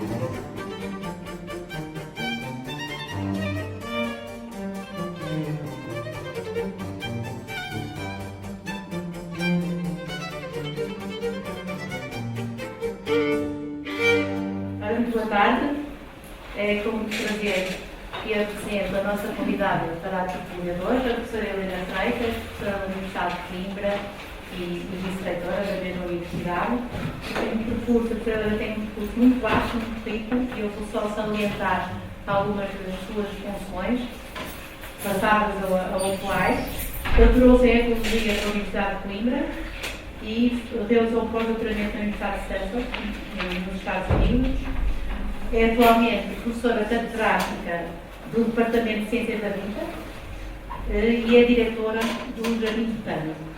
Muito boa tarde. É com muito prazer que apresento a nossa convidada para a tertúlia de hoje, a professora Helena Freitas, professora da Universidade de Coimbra e vice-reitora da mesma universidade. A professora Helena tem um percurso muito vasto, muito rico, e eu vou só salientar algumas das suas funções, passadas ou atuais. Doutorou-se em Ecologia da Universidade de Coimbra e realizou um pós-doutoramento na Universidade de Stanford, nos Estados Unidos. É atualmente professora catedrática do Departamento de Ciências da Vida e é diretora do Jardim Botânico.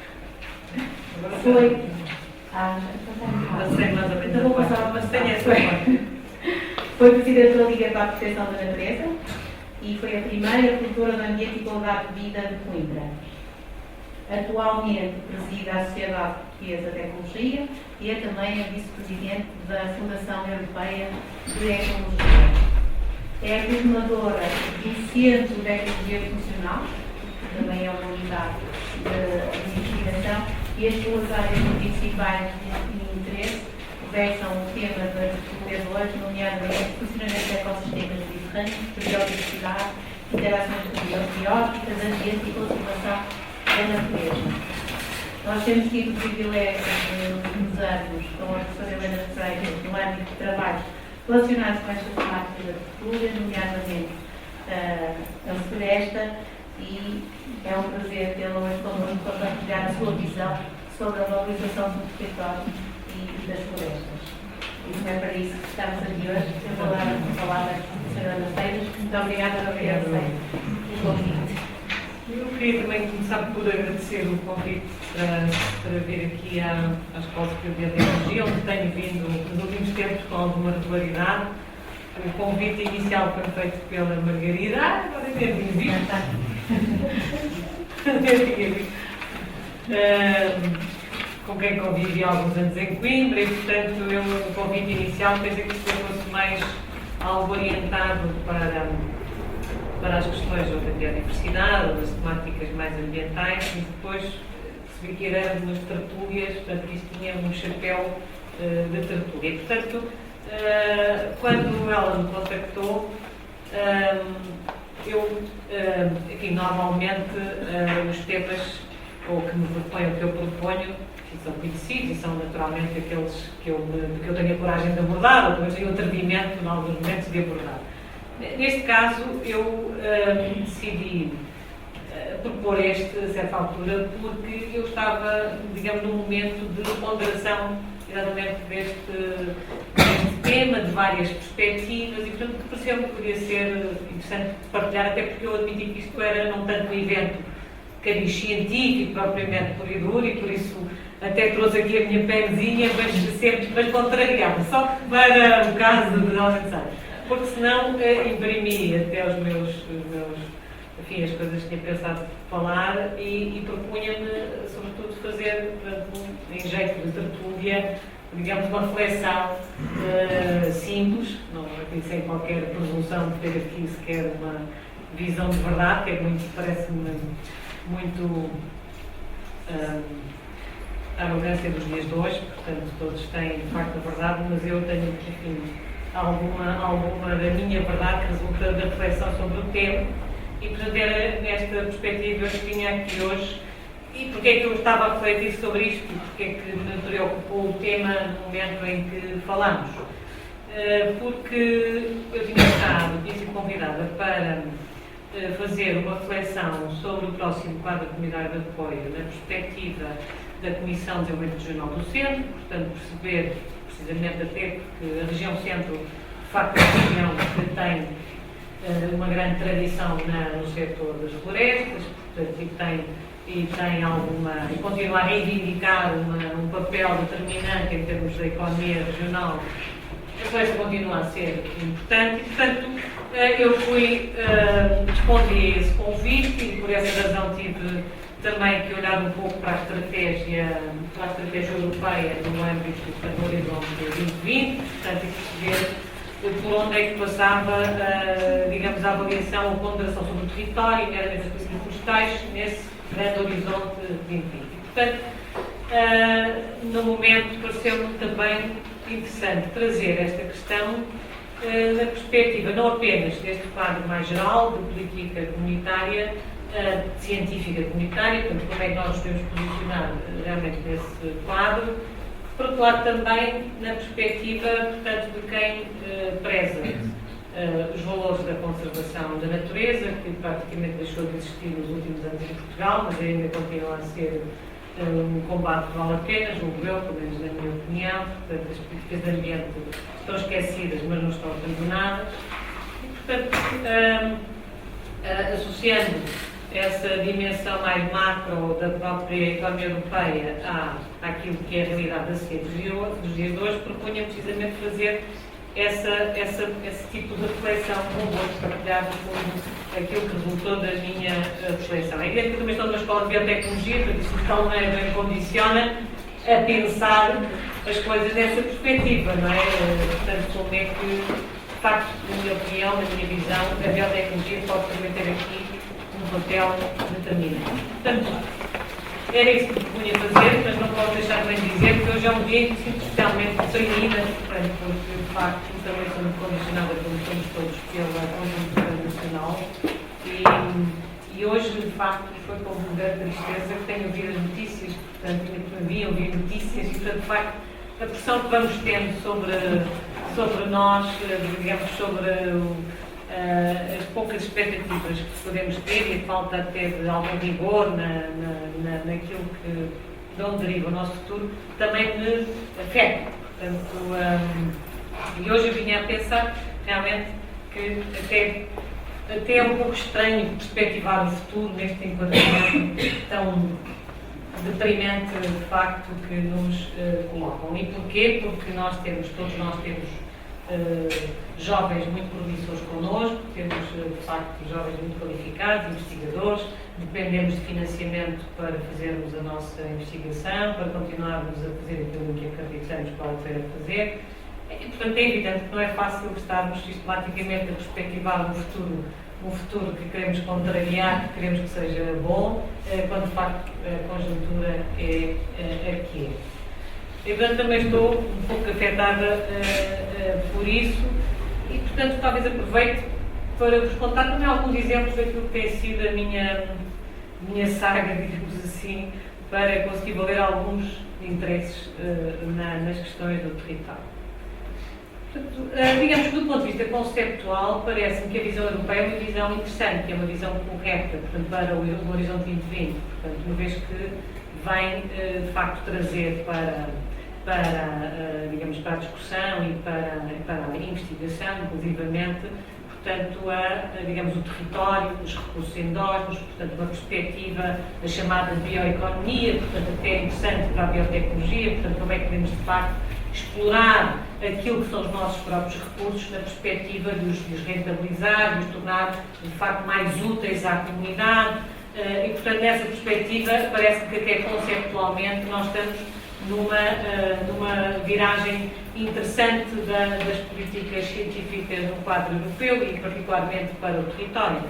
Foi presidente da Liga para a Proteção da Natureza e foi a primeira promotora do Ambiente e Qualidade de Vida de Coimbra. Atualmente preside a Sociedade Portuguesa de Ecologia e é também a vice-presidente da Fundação Europeia de Ecologia. É a coordenadora do Centro de Ecologia Funcional, que também é uma unidade de investigação, e as suas áreas principais de interesse versam o tema da tertúlia de hoje, nomeadamente funcionamento de ecossistemas mediterrâneos, biodiversidade, interações bióticas, ambiente e conservação da natureza. Nós temos tido o privilégio nos últimos anos com a professora Helena Freitas no âmbito de trabalhos relacionados com esta temática da tertúlia, nomeadamente a floresta, e é um prazer tê-la hoje connosco para partilhar a sua visão sobre a valorização do território e das florestas. E não é para isso que estamos aqui hoje. Eu vou dar a palavra à professora Helena Freitas. Muito obrigada por ter aceito o convite. Eu queria também começar por agradecer o convite para vir aqui à Escola Superior de Ecologia, onde tenho vindo nos últimos tempos com alguma regularidade. O convite inicial foi feito pela Margarida. Agora nem tinha visto. Com quem convivi há alguns anos em Coimbra e, portanto, o convite inicial fez que se fosse mais algo orientado para as questões da biodiversidade, ou das temáticas mais ambientais, e depois percebi que era umas tertúlias, portanto, que isto tinha um chapéu de tertúlia. E, portanto, quando ela me contactou, enfim, normalmente os temas ou que me propõem, ou que eu proponho, são conhecidos e são naturalmente aqueles que eu tenho a coragem de abordar, ou que eu tenho o atrevimento, em alguns momentos, de abordar. Neste caso, eu decidi propor este, a certa altura, porque eu estava, digamos, num momento de ponderação, exatamente deste tema, de várias perspectivas, e, portanto, pareceu-me que poderia ser interessante partilhar, até porque eu admiti que isto era não tanto um evento cariz científico, propriamente puro e duro, e por isso até trouxe aqui a minha penzinha, mas sempre contrariada, só para o caso de não pensar. Porque senão imprimi até os meus enfim, as coisas que tinha pensado falar e propunha-me, sobretudo, fazer, em jeito de tertúlia, digamos, uma reflexão simples, não sem qualquer presunção de ter aqui sequer uma visão de verdade, que é muito, parece-me muito a arrogância dos dias de hoje, portanto, todos têm, de facto, a verdade, mas eu tenho, enfim, alguma da minha verdade que resulta da reflexão sobre o tema, e, portanto, era nesta perspectiva que vinha aqui hoje. E porquê é que eu estava a refletir sobre isto e porquê é que me preocupou o tema no momento em que falamos? Porque eu tinha sido convidada para fazer uma reflexão sobre o próximo quadro comunitário de apoio na perspectiva da Comissão de Desenvolvimento Regional do Centro, portanto, perceber precisamente até porque a região centro, de facto, é uma região que tem uma grande tradição no setor das florestas, portanto, e continua a reivindicar um papel determinante em termos da economia regional. A floresta continua a ser importante e, portanto, eu respondi a esse convite e por essa razão tive também que olhar um pouco para a estratégia europeia no âmbito do Horizonte 2020, portanto, e perceber por onde é que passava, digamos, a avaliação ou ponderação sobre o território, meramente as políticas florestais, nesse grande horizonte de 2020. Portanto, no momento, pareceu-me também interessante trazer esta questão na perspectiva não apenas deste quadro mais geral de política comunitária, científica comunitária, portanto, como é que nós nos podemos posicionar realmente nesse quadro, por outro lado também na perspectiva, portanto, de quem preza os valores da conservação da natureza, que praticamente deixou de existir nos últimos anos em Portugal, mas ainda continua a ser um combate que vale a pena, julgo eu, pelo menos na minha opinião. Portanto, as políticas de ambiente estão esquecidas, mas não estão abandonadas. E, portanto, associando essa dimensão mais macro da própria economia europeia àquilo que é a realidade da ciência dos dias de hoje, propunha precisamente fazer esse tipo de reflexão convosco, partilhar no fundo aquilo que resultou da minha reflexão. É evidente que eu também estou numa escola de biotecnologia, portanto isso de tal maneira me condiciona a pensar as coisas nessa perspectiva, não é? Portanto, como é que, de facto, na minha opinião, na minha visão, a biotecnologia pode também ter aqui um papel determinante. Portanto, era isso que propunha fazer, mas não posso deixar de dizer que hoje é um dia em que me sinto especialmente deprimida, porque de facto também sou muito condicionada, como somos todos, pela conjuntura nacional. E hoje, de facto, foi com grande tristeza que tenho ouvido as notícias, portanto, vi ouvir notícias e, portanto, de facto, a pressão que vamos tendo sobre nós, digamos, sobre as poucas expectativas que podemos ter e a falta até de algum rigor naquilo de onde deriva o nosso futuro, também me afeta. Portanto, e hoje eu vinha a pensar realmente que até é um pouco estranho perspectivar o futuro neste enquadramento tão deprimente de facto que nos colocam. E porquê? Porque todos nós temos jovens muito promissores connosco, temos de facto jovens muito qualificados, investigadores, dependemos de financiamento para fazermos a nossa investigação, para continuarmos a fazer aquilo que acreditamos que vale a pena fazer. E, portanto, é evidente que não é fácil estarmos sistematicamente a perspectivar um futuro que queremos contrariar, que queremos que seja bom, quando de facto a conjuntura é a que é. Eu, portanto, também estou um pouco afetada por isso e, portanto, talvez aproveite para vos contar também alguns exemplos daquilo que tem sido a minha saga, digamos assim, para conseguir valer alguns interesses nas questões do território. Portanto, digamos que do ponto de vista conceptual, parece-me que a visão europeia é uma visão interessante, é uma visão correta, portanto, para o horizonte 2020, portanto, uma vez que vem, de facto, trazer digamos, para a discussão e para a investigação, inclusivamente, portanto, digamos, o território, os recursos endógenos, portanto, uma perspectiva da chamada bioeconomia, portanto, até é interessante para a biotecnologia, portanto, como é que podemos, de facto, explorar aquilo que são os nossos próprios recursos na perspectiva de os rentabilizar, de os tornar, de facto, mais úteis à comunidade e, portanto, nessa perspectiva, parece que até conceptualmente nós estamos numa viragem interessante das políticas científicas no quadro europeu e particularmente para o território,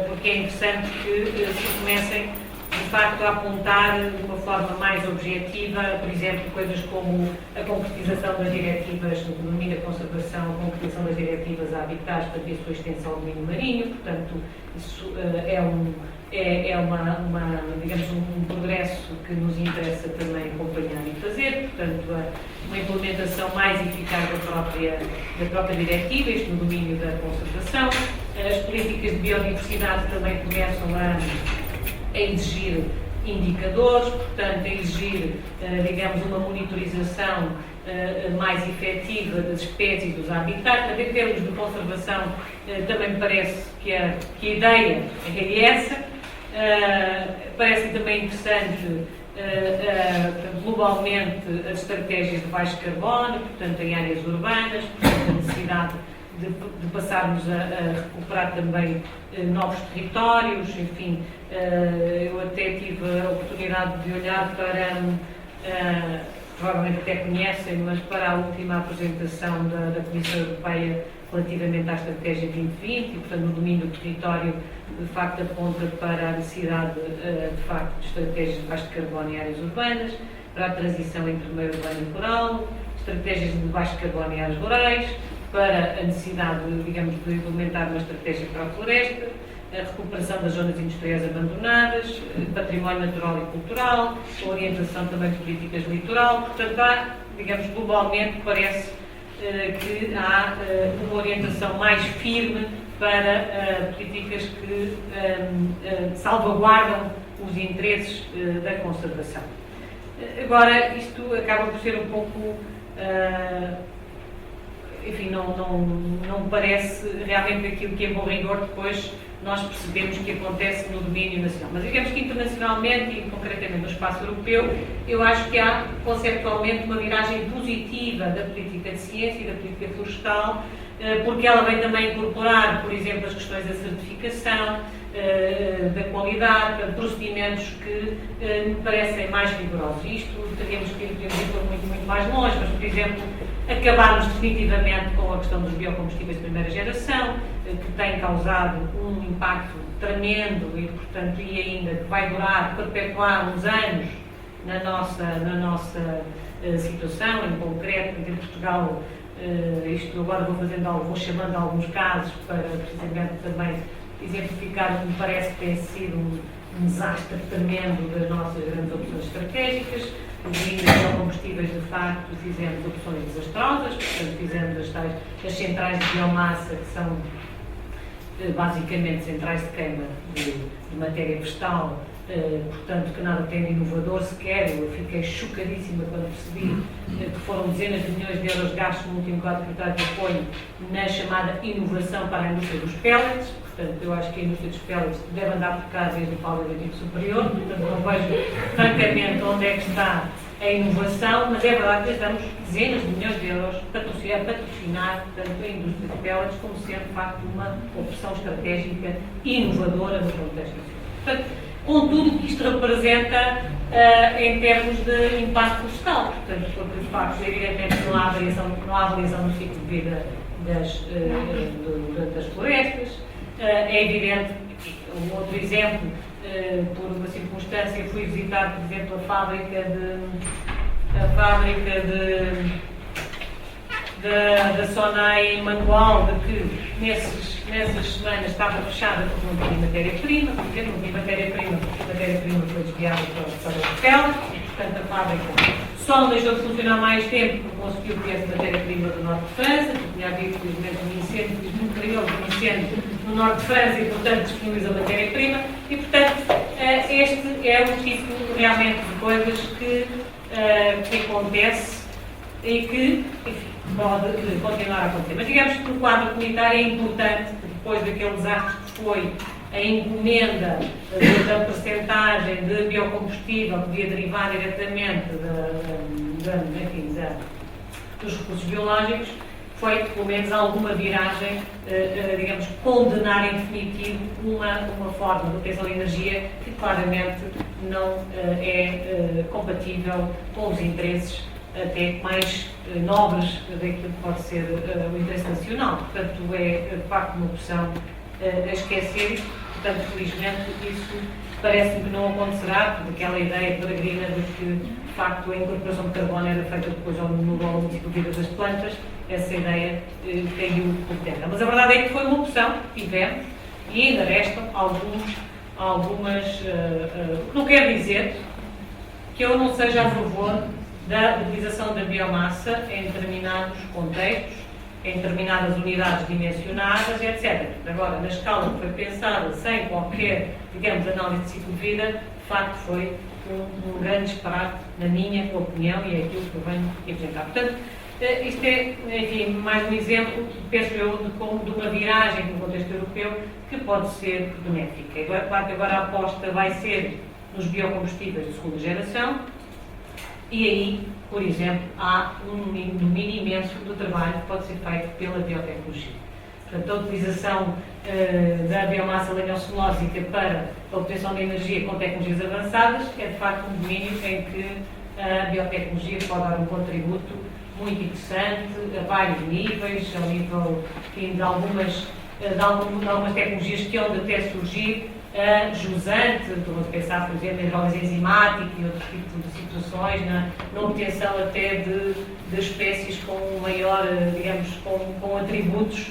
porque é interessante que se comecem de facto a apontar de uma forma mais objetiva, por exemplo, coisas como a concretização das diretivas no domínio da conservação, a concretização das diretivas a habitats, portanto, e a sua extensão ao domínio marinho, portanto, isso digamos, um progresso que nos interessa também acompanhar e fazer, portanto, uma implementação mais eficaz da própria diretiva, isto no domínio da conservação. As políticas de biodiversidade também começam a exigir indicadores, portanto, a exigir, digamos, uma monitorização mais efetiva das espécies, dos habitats. Portanto, em termos de conservação, também me parece que a ideia é essa. Parece também interessante, globalmente, as estratégias de baixo carbono, portanto, em áreas urbanas, portanto, a necessidade de passarmos a recuperar também novos territórios, enfim, eu até tive a oportunidade de olhar para provavelmente até conhecem, mas para a última apresentação da Comissão Europeia relativamente à Estratégia 2020 e, portanto, no domínio do território, de facto, aponta para a necessidade, de facto, de estratégias de baixo carbono em áreas urbanas, para a transição entre meio urbano e rural, estratégias de baixo carbono em áreas rurais, para a necessidade, digamos, de implementar uma estratégia para a floresta, a recuperação das zonas industriais abandonadas, património natural e cultural, a orientação também de políticas de litoral. Portanto, há, digamos, globalmente, parece que há uma orientação mais firme para políticas que salvaguardam os interesses da conservação. Agora, isto acaba por ser um pouco, enfim, não parece realmente aquilo que, em bom rigor, depois nós percebemos que acontece no domínio nacional. Mas digamos que internacionalmente e concretamente no espaço europeu, eu acho que há conceptualmente uma viragem positiva da política de ciência e da política florestal, porque ela vem também incorporar, por exemplo, as questões da certificação, da qualidade, procedimentos que me parecem mais rigorosos. Isto teríamos que ir muito mais longe, mas, por exemplo, acabarmos definitivamente com a questão dos biocombustíveis de primeira geração, que tem causado um impacto tremendo e, portanto, e ainda que vai durar, perpetuar uns anos na nossa situação, em concreto, em Portugal. Isto agora vou chamando alguns casos para precisamente também exemplificar o que me parece que tem sido um desastre tremendo das nossas grandes opções estratégicas. Os biocombustíveis, de facto, fizemos opções desastrosas, portanto, fizemos as centrais de biomassa, que são basicamente centrais de queima de matéria vegetal, portanto, que nada tem de inovador sequer. Eu fiquei chocadíssima quando percebi que foram dezenas de milhões de euros gastos no último quadro tributário de apoio na chamada inovação para a indústria dos pellets. Portanto, eu acho que a indústria dos pellets deve andar por cá desde o Parlamento Superior, portanto, não vejo francamente onde é que está a inovação, mas é verdade que gastamos dezenas de milhões de euros para patrocinar tanto a indústria de pellets como sendo, de facto, uma opção estratégica inovadora no contexto nacional. Portanto, com tudo o que isto representa em termos de impacto florestal, portanto, porque, de facto, evidentemente não há avaliação do ciclo de vida das florestas. É evidente, um outro exemplo, por uma circunstância, fui visitar, por exemplo, a fábrica da Sonai em Mangualde, que nessas semanas estava fechada por não tinha matéria-prima, por exemplo, não tinha matéria-prima, porque a matéria-prima foi desviada para o papel, e, portanto, a fábrica só não deixou de funcionar mais tempo porque conseguiu ter essa matéria-prima do norte de França, porque tinha havido, felizmente, um incêndio, muito curioso, um incêndio no norte de França e, portanto, disponibilizou a matéria-prima, e, portanto, este é o tipo realmente de coisas que acontece e que, enfim, pode continuar a acontecer. Mas digamos que no quadro comunitário é importante que depois daquele desastre que foi a encomenda da percentagem de biocombustível que devia derivar diretamente dos recursos biológicos, foi pelo menos alguma viragem, digamos, condenar em definitivo uma forma de obtenção de energia que claramente não é compatível com os interesses até mais nobres daquilo que pode ser o interesse nacional. Portanto, é de facto uma opção a esquecer e, portanto, felizmente, isso parece-me que não acontecerá, porque aquela ideia peregrina de que, de facto, a incorporação de carbono era feita depois ao longo ciclo de vida das plantas, essa ideia caiu por terra. Mas a verdade é que foi uma opção que tivemos e ainda restam algumas. O que não quer dizer que eu não seja a favor da utilização da biomassa em determinados contextos, em determinadas unidades dimensionadas, etc. Agora, na escala que foi pensada, sem qualquer, digamos, análise de ciclo de vida, de facto foi um grande disparate, na minha opinião, e é aquilo que eu venho apresentar. Portanto, isto é, enfim, mais um exemplo, penso eu, de uma viragem no contexto europeu que pode ser benéfica. Claro que agora a aposta vai ser nos biocombustíveis de segunda geração, e aí, por exemplo, há um domínio imenso do trabalho que pode ser feito pela biotecnologia. Portanto, a utilização da biomassa lenhocelulósica para a obtenção de energia com tecnologias avançadas é, de facto, um domínio em que a biotecnologia pode dar um contributo muito interessante a vários níveis, ao nível de algumas tecnologias que onde até surgir jusante, estou a pensar, por exemplo, em drogas enzimáticas e outro tipo de situações, na obtenção até de espécies com maior, digamos, com atributos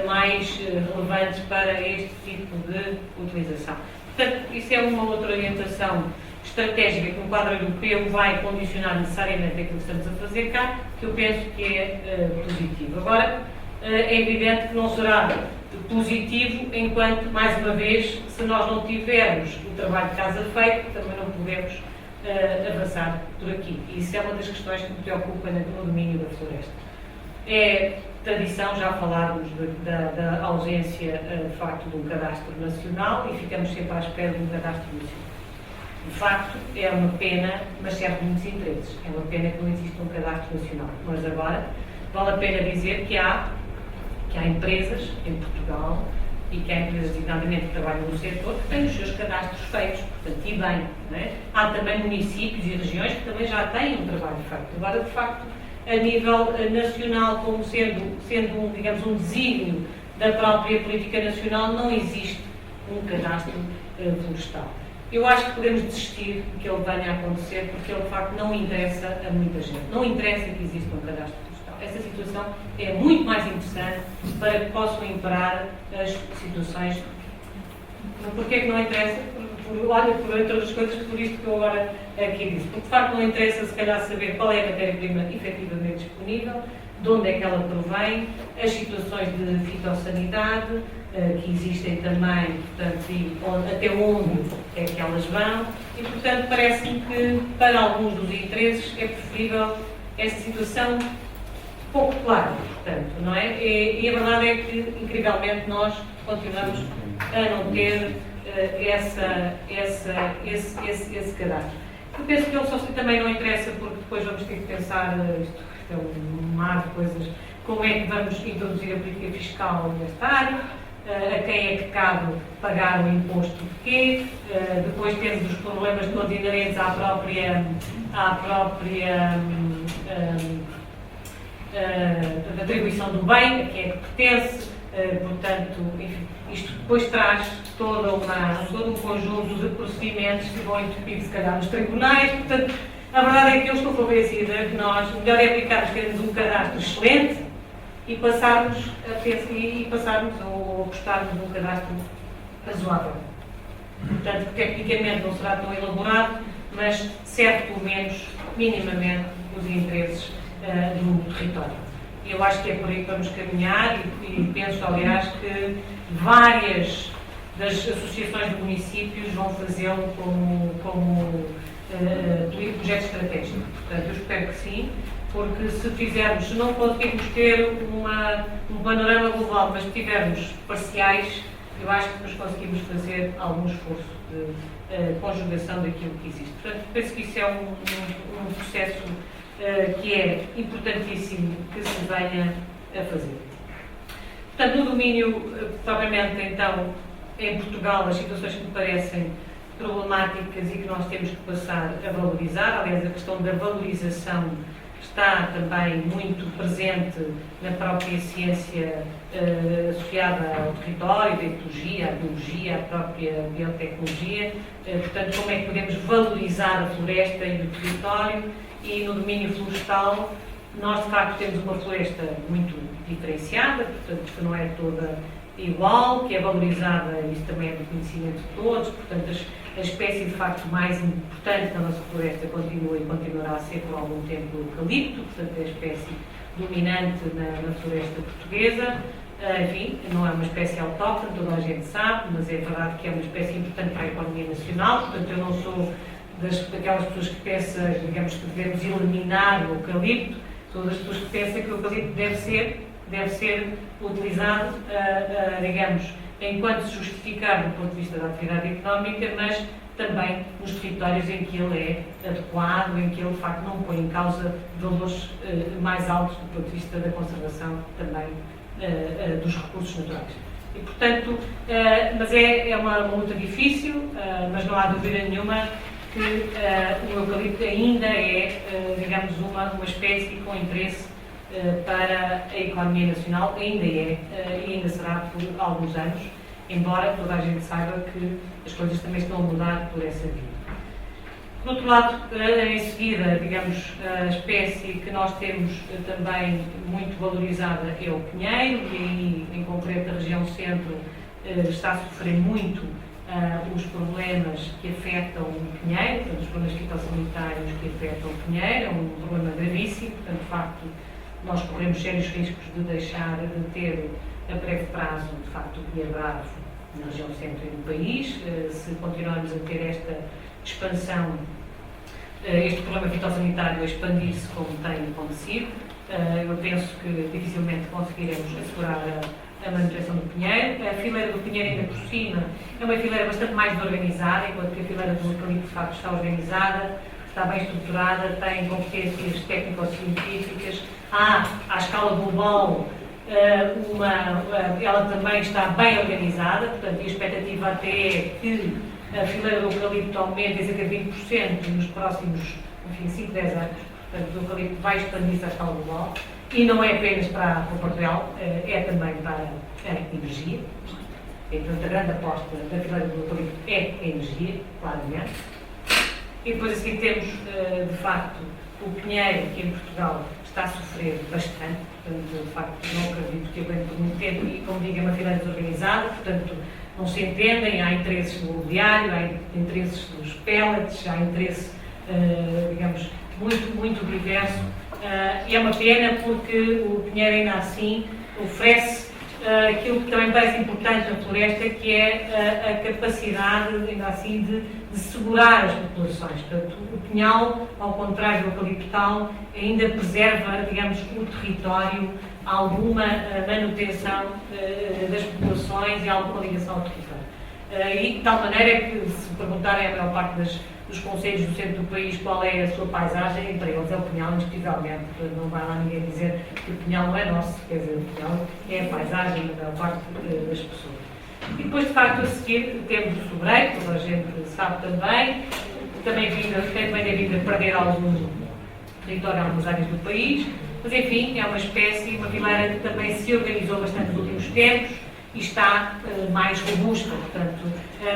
mais relevantes para este tipo de utilização. Portanto, isso é uma outra orientação estratégica que um quadro europeu vai condicionar necessariamente aquilo que estamos a fazer cá, que eu penso que é positivo. Agora, é evidente que não será positivo enquanto, mais uma vez, se nós não tivermos o trabalho de casa feito, também não podemos avançar por aqui. E isso é uma das questões que me preocupa no domínio da floresta. É tradição já falarmos da ausência, de facto, de um cadastro nacional e ficamos sempre à espera de um cadastro nacional. De facto, é uma pena, mas serve muitos interesses. É uma pena que não exista um cadastro nacional. Mas agora, vale a pena dizer que há empresas em Portugal e que há empresas, designadamente, que trabalham no setor, que têm os seus cadastros feitos, portanto, e bem. Não é? Há também municípios e regiões que também já têm um trabalho feito. Agora, de facto, a nível nacional, como sendo digamos, um desígnio da própria política nacional, não existe um cadastro florestal. Eu acho que podemos desistir que ele venha a acontecer, porque ele, de facto, não interessa a muita gente. Não interessa que exista um cadastro florestal. Essa situação é muito mais interessante para que possam imperar as situações. Porquê é que não interessa? Olha, por entre outras coisas, por isto que eu agora aqui disse. Porque, de facto, não interessa, se calhar, saber qual é a matéria-prima efetivamente disponível, de onde é que ela provém, as situações de fitossanidade, que existem também, portanto, e até onde é que elas vão, e, portanto, parece-me que, para alguns dos interesses, é preferível esta situação pouco clara, portanto, não é? E a verdade é que, incrivelmente, nós continuamos a não ter esse cadastro. Eu penso que ele só também não interessa porque depois vamos ter que pensar, isto é um mar de coisas, como é que vamos introduzir a política fiscal nesta área, a quem é que cabe pagar o imposto de quê, depois temos os problemas todos inerentes à própria atribuição do bem, a quem é que pertence, portanto, enfim, isto depois traz todo um conjunto de procedimentos que vão intervir, se calhar, nos tribunais. Portanto, a verdade é que eu estou convencida que nós, melhor é aplicarmos, termos um cadastro excelente e passarmos ou apostarmos num cadastro razoável. Portanto, tecnicamente não será tão elaborado, mas serve, pelo menos, minimamente, os interesses do território. Eu acho que é por aí que vamos caminhar e penso, aliás, que várias das associações de municípios vão fazê-lo como projeto estratégico. Portanto, eu espero que sim, porque se não conseguirmos ter um panorama global, mas tivermos parciais, eu acho que nos conseguimos fazer algum esforço de conjugação daquilo que existe. Portanto, penso que isso é um processo que é importantíssimo que se venha a fazer. Portanto, no domínio, propriamente, então, em Portugal, as situações que me parecem problemáticas e que nós temos que passar a valorizar, aliás, a questão da valorização está também muito presente na própria ciência associada ao território, da ecologia, à biologia, à própria biotecnologia. Portanto, como é que podemos valorizar a floresta e o território? E no domínio florestal, nós de facto temos uma floresta muito diferenciada, portanto, que não é toda igual, que é valorizada, isso também é do conhecimento de todos, portanto, a espécie de facto mais importante da nossa floresta continua e continuará a ser por algum tempo o eucalipto, portanto, é a espécie dominante na floresta portuguesa. Enfim, não é uma espécie autóctone, toda a gente sabe, mas é verdade que é uma espécie importante para a economia nacional, portanto, eu não sou daquelas pessoas que pensam, digamos, que devemos eliminar o eucalipto, sou das pessoas que pensam que o eucalipto deve ser utilizado, digamos, enquanto se justificar do ponto de vista da atividade económica, mas também nos territórios em que ele é adequado, em que ele, de facto, não põe em causa valores mais altos do ponto de vista da conservação também dos recursos naturais. E, portanto, mas é uma luta difícil, mas não há dúvida nenhuma que o eucalipto ainda é, digamos, uma espécie com interesse para a economia nacional, ainda é e ainda será por alguns anos, embora toda a gente saiba que as coisas também estão a mudar por essa via. Por outro lado, em seguida, digamos, a espécie que nós temos também muito valorizada é o pinheiro, e aí, em concreto, a região centro está a sofrer muito os problemas que afetam o pinheiro, portanto, os problemas fitossanitários que afetam o pinheiro, é um problema gravíssimo, portanto, de facto, nós corremos sérios riscos de deixar de ter a breve prazo, de facto, o pinheiro bravo na região centro e no país, se continuarmos a ter esta expansão, este problema fitossanitário a expandir-se como tem acontecido. Eu penso que dificilmente conseguiremos assegurar a manutenção do pinheiro. A fileira do pinheiro, ainda por cima, é uma fileira bastante mais desorganizada, enquanto que a fileira do eucalipto, de facto, está organizada, está bem estruturada, tem competências técnico-científicas. À escala global, ela também está bem organizada, portanto, a expectativa até é que a fileira do eucalipto aumente em cerca de 20% nos próximos, enfim, 5, 10 anos. Portanto, o eucalipto vai expandir-se à escala global. E não é apenas para o Porto Real, é também para a energia. E, portanto, a grande aposta da fileira do eucalipto é a energia, claramente. E depois a seguir temos, de facto, o pinheiro, que em Portugal está a sofrer bastante. Portanto, de facto, não acredito que aguente por muito tempo. E, como digo, é uma fileira desorganizada, portanto, não se entendem, há interesses no imobiliário, há interesses dos pellets, há interesse, digamos, muito diverso. E é uma pena porque o pinheiro ainda assim oferece aquilo que também parece importante na floresta, que é a capacidade, ainda assim, de segurar as populações. Portanto, o pinhal, ao contrário do eucaliptal, ainda preserva, digamos, o território, alguma manutenção das populações e alguma ligação ao território. E de tal maneira que, se perguntarem a maior parte dos concelhos do centro do país qual é a sua paisagem, para eles é o pinhal, indiscutivelmente. Não vai lá ninguém dizer que o pinhal não é nosso, quer dizer, o pinhal é a paisagem da maior parte das pessoas. E depois, de facto, a seguir temos o sobreiro, toda a gente sabe também, também tem vindo a perder algum território em algumas áreas do país, mas enfim, é uma espécie, uma fileira que também se organizou bastante nos últimos tempos e está mais robusta, portanto,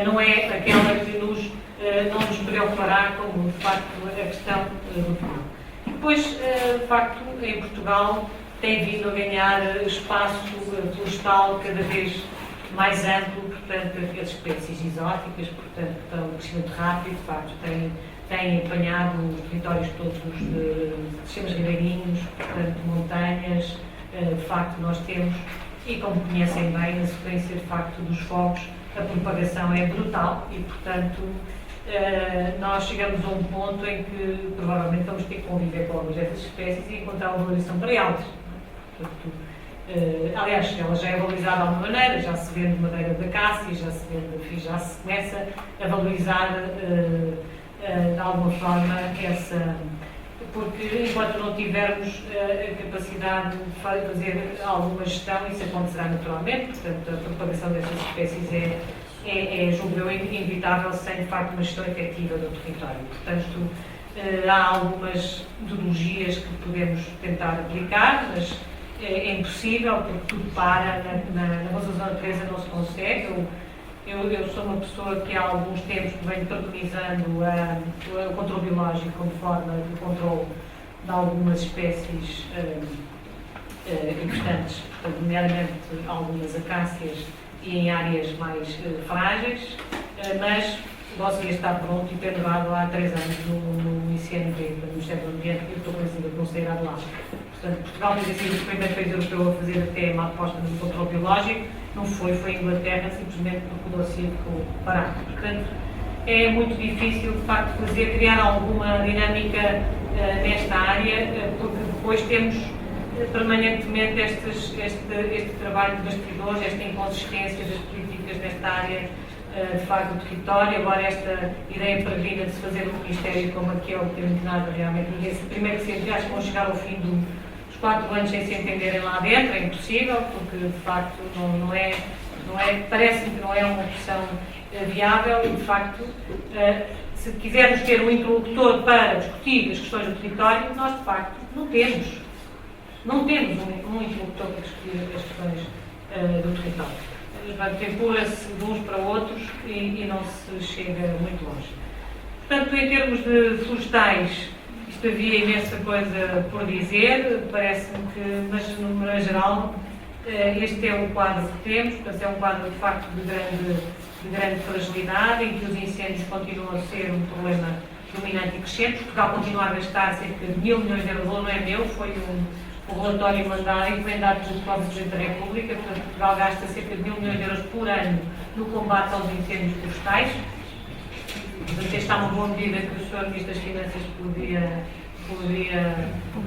não é aquela que não nos preocupará como, de facto, a questão do pinhal. Depois, de facto, em Portugal tem vindo a ganhar espaço florestal cada vez mais amplo, portanto, as espécies exóticas, portanto, estão em crescimento rápido, de facto, têm apanhado os territórios todos dos sistemas ribeirinhos, portanto, montanhas, de facto, nós temos, e como conhecem bem, na sequência, de facto, dos fogos, a propagação é brutal e, portanto, nós chegamos a um ponto em que provavelmente vamos ter que conviver com algumas dessas espécies e encontrar uma valorização para elas. Portanto, aliás, ela já é valorizada de alguma maneira, já se vende madeira da acácia, já se começa a valorizar de alguma forma essa. Porque enquanto não tivermos a capacidade de fazer alguma gestão, isso acontecerá naturalmente, portanto, a propagação dessas espécies julgo eu, inevitável sem, de facto, uma gestão efetiva do território. Portanto, há algumas metodologias que podemos tentar aplicar, mas é impossível, porque tudo para, na conservação da natureza não se consegue. Eu sou uma pessoa que há alguns tempos venho preconizando o controle biológico como forma de controle de algumas espécies importantes, nomeadamente algumas acácias e em áreas mais frágeis, mas o vosso guia está pronto e pendurado há 3 anos no ICNV, no Ministério do Ambiente, e eu estou convencida que não sairá de lá. Portanto, Portugal tem sido o primeiro país europeu a fazer até uma aposta no controle biológico, não foi a Inglaterra, simplesmente porque o dossiê ficou parado. Portanto, é muito difícil, de facto, criar alguma dinâmica nesta área, porque depois temos permanentemente este trabalho de bastidores, esta inconsistência das políticas nesta área, de facto, do território. Agora, esta ideia peregrina de se fazer um ministério como aquele, que não tem nada realmente ninguém. Primeiro que se acho que vão chegar ao fim dos 4 anos sem se entenderem lá dentro, é impossível, porque de facto parece-me que não é uma opção viável e, de facto, se quisermos ter um interlocutor para discutir as questões do território, nós de facto não temos. Não temos um interlocutor para discutir as questões do território. Empurra-se de uns para outros e não se chega muito longe. Portanto, em termos de florestais, isto havia imensa coisa por dizer, parece-me que, mas no número geral, este é o quadro que temos, portanto é um quadro de facto de grande fragilidade, em que os incêndios continuam a ser um problema dominante e crescente. Portugal continua a gastar cerca de 1.000 milhões de euros, não é meu, foi um relatório encomendado pelo próprio Presidente da República. Portanto, Portugal gasta cerca de 1.000 milhões de euros por ano no combate aos incêndios florestais. Portanto, esta é uma boa medida que o Sr. Ministro das Finanças poderia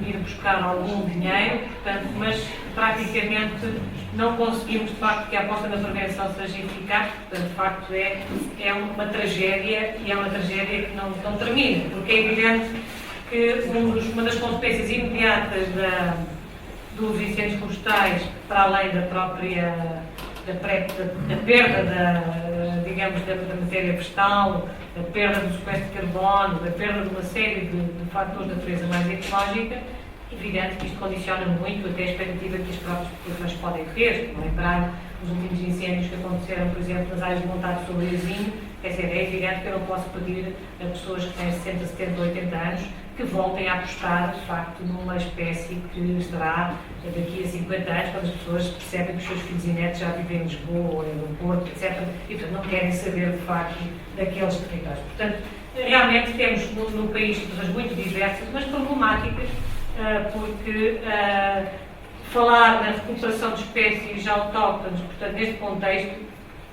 ir buscar algum dinheiro, portanto, mas praticamente não conseguimos de facto que a aposta na prevenção seja eficaz. Portanto, de facto é uma tragédia, e é uma tragédia que não termina, porque é evidente que uma das consequências imediatas dos incêndios florestais, para além da própria da perda digamos, da matéria vegetal, da perda do sequestro de carbono, da perda de uma série de fatores de natureza mais ecológica, é evidente que isto condiciona muito até a expectativa que as próprias populações podem ter. Lembrar os últimos incêndios que aconteceram, por exemplo, nas áreas de montado sobre o Iazinho, quer dizer, é evidente que eu não posso pedir a pessoas que têm 60, 70, 80 anos que voltem a apostar, de facto, numa espécie que estará daqui a 50 anos, quando as pessoas percebem que os seus filhos e netos já vivem em Lisboa, ou no Porto, etc. E, portanto, não querem saber, de facto, daqueles territórios. Portanto, realmente temos no país pessoas muito diversas, mas problemáticas, porque falar na recuperação de espécies autóctones, portanto, neste contexto,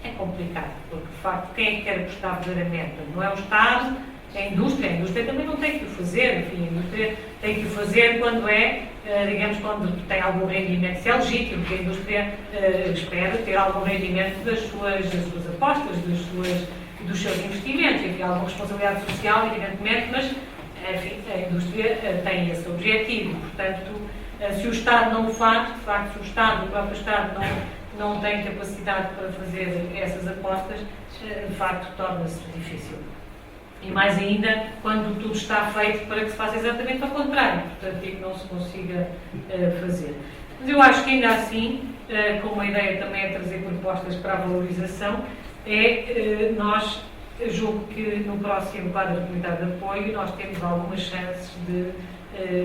é complicado, porque, de facto, quem é que quer apostar verdadeiramente? Não é o Estado, é a indústria também não tem que o fazer, enfim, a indústria tem que o fazer quando digamos, quando tem algum rendimento, se é legítimo, que a indústria espera ter algum rendimento das suas apostas, dos seus investimentos, enfim, alguma responsabilidade social, evidentemente, mas, enfim, a indústria tem esse objetivo. Portanto, se o Estado não o faz, de facto, se o próprio Estado não tem capacidade para fazer essas apostas, de facto, torna-se difícil. E mais ainda quando tudo está feito para que se faça exatamente ao contrário, portanto, e que não se consiga fazer. Mas eu acho que ainda assim, como a ideia também é trazer propostas para a valorização, nós, julgo que no próximo quadro de comunidade de apoio nós temos algumas chances de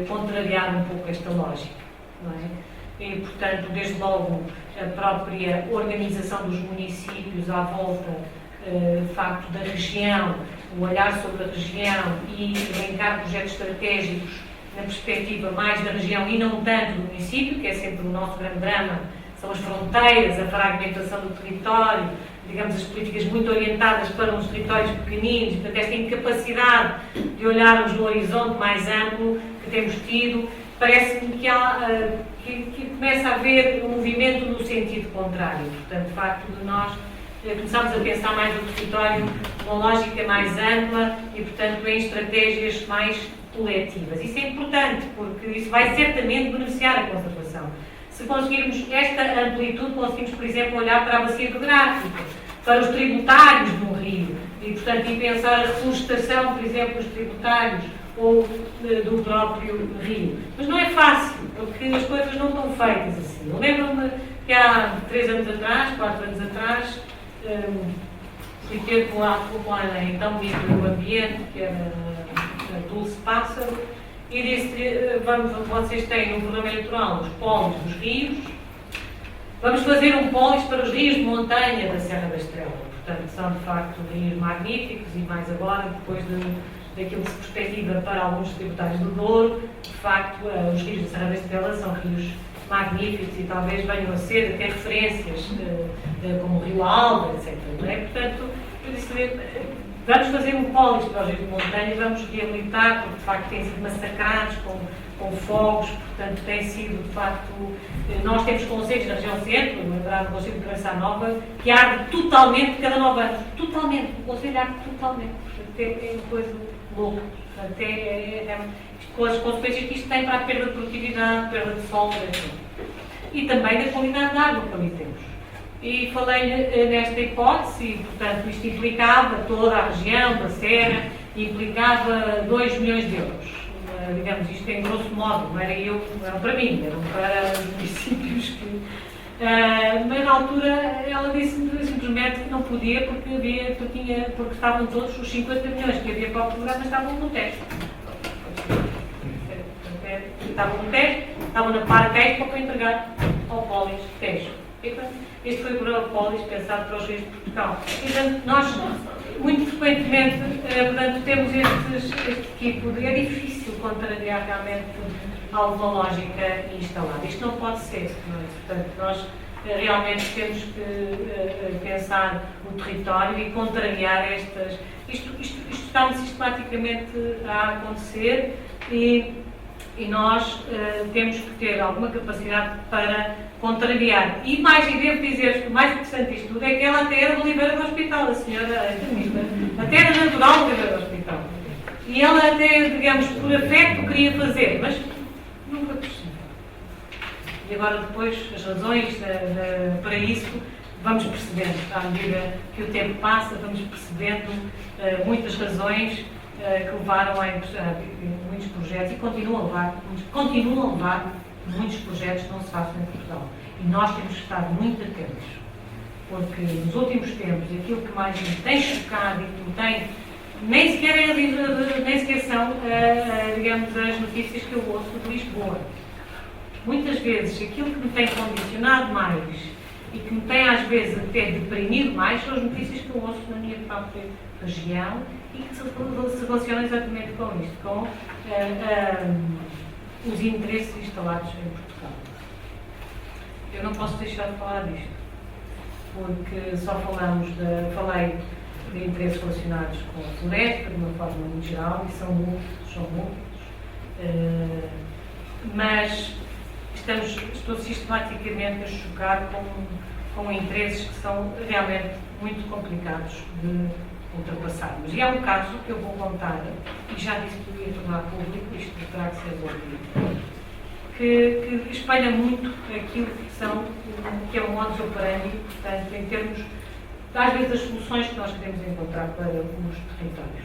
contrariar um pouco esta lógica, não é? E, portanto, desde logo, a própria organização dos municípios à volta, de facto, da região, o olhar sobre a região e elencar projetos estratégicos na perspectiva mais da região e não tanto do município, que é sempre o nosso grande drama, são as fronteiras, a fragmentação do território, digamos, as políticas muito orientadas para uns territórios pequeninos, portanto, esta incapacidade de olharmos no horizonte mais amplo que temos tido, parece-me que começa a haver um movimento no sentido contrário. Portanto, de facto, de nós começamos a pensar mais no território numa lógica mais ampla e, portanto, em estratégias mais coletivas. Isso é importante, porque isso vai certamente beneficiar a conservação. Se conseguirmos esta amplitude, conseguimos, por exemplo, olhar para a bacia hidrográfica, para os tributários de um rio, e, portanto, e pensar a reflorestação, por exemplo, dos tributários ou do próprio rio. Mas não é fácil, porque as coisas não estão feitas assim. Eu lembro-me que há 3 anos atrás, 4 anos atrás, fui ter com a então Ministro do Ambiente, que era a Dulce Pássaro, e disse: vocês têm no programa eleitoral os pólis dos rios, vamos fazer um pólis para os rios de montanha da Serra da Estrela. Portanto, são de facto rios magníficos, e mais agora, depois daquilo que se perspectiva para alguns tributários do Douro, de facto, os rios da Serra da Estrela são rios magníficos e talvez venham a ser até referências como o Rio Alba, etc. Não é? Portanto, eu disse: vamos fazer um pólis para os rios de montanha, vamos reabilitar, porque de facto têm sido massacrados com fogos, portanto tem sido de facto. Nós temos conselhos na região centro, lembrar do Conselho de Caraçá Nova, que arde totalmente cada 9 anos. Totalmente, o Conselho arde totalmente. Portanto, é uma coisa louca. Portanto, com as consequências que isto tem para a perda de produtividade, perda de solo, etc. E também da qualidade da água que ali temos. E falei nesta hipótese, e, portanto, isto implicava toda a região da Serra, implicava 2 milhões de euros. Digamos, isto em grosso modo, não eram para mim, eram para os municípios que... mas na altura ela disse-me simplesmente que não podia porque estavam todos os 50 milhões que havia para o programa estavam no teste. Estavam na para-teste para entregar ao Polis Tejo. Este foi o programa Polis pensado para os reis de Portugal. Portanto, nós, muito frequentemente, portanto, temos este tipo de... É difícil contrariar realmente alguma lógica instalada. Isto não pode ser. Não é? Portanto, nós realmente temos que pensar o território e contrariar estas... Isto está sistematicamente a acontecer e nós temos que ter alguma capacidade para contrariar. E devo dizer que o mais interessante disto tudo é que ela até era do Oliveira do Hospital, a senhora internista, até era natural do Oliveira do Hospital. E ela até, digamos, por afeto queria fazer, mas nunca possível. E agora depois, as razões para isso, vamos percebendo, à medida que o tempo passa, vamos percebendo muitas razões que levaram a muitos projetos e continuam a levar muitos projetos que não se fazem em Portugal. E nós temos que estar muito atentos, porque nos últimos tempos, aquilo que mais me tem chocado e que me tem, nem sequer são, digamos, as notícias que eu ouço de Lisboa. Muitas vezes, aquilo que me tem condicionado mais e que me tem, às vezes, até deprimido mais, são as notícias que eu ouço na minha própria região e que se relacionam exatamente com isto, com os interesses instalados em Portugal. Eu não posso deixar de falar disto, porque só falei de interesses relacionados com a floresta, de uma forma muito geral, e são múltiplos. Mas estou sistematicamente a chocar com interesses que são realmente muito complicados de ultrapassarmos. E há um caso que eu vou contar, e já disse que ia tornar público, isto terá que ser ouvido, que espelha muito aquilo que é o modus operandi, portanto, em termos, às vezes, das soluções que nós queremos encontrar para os territórios.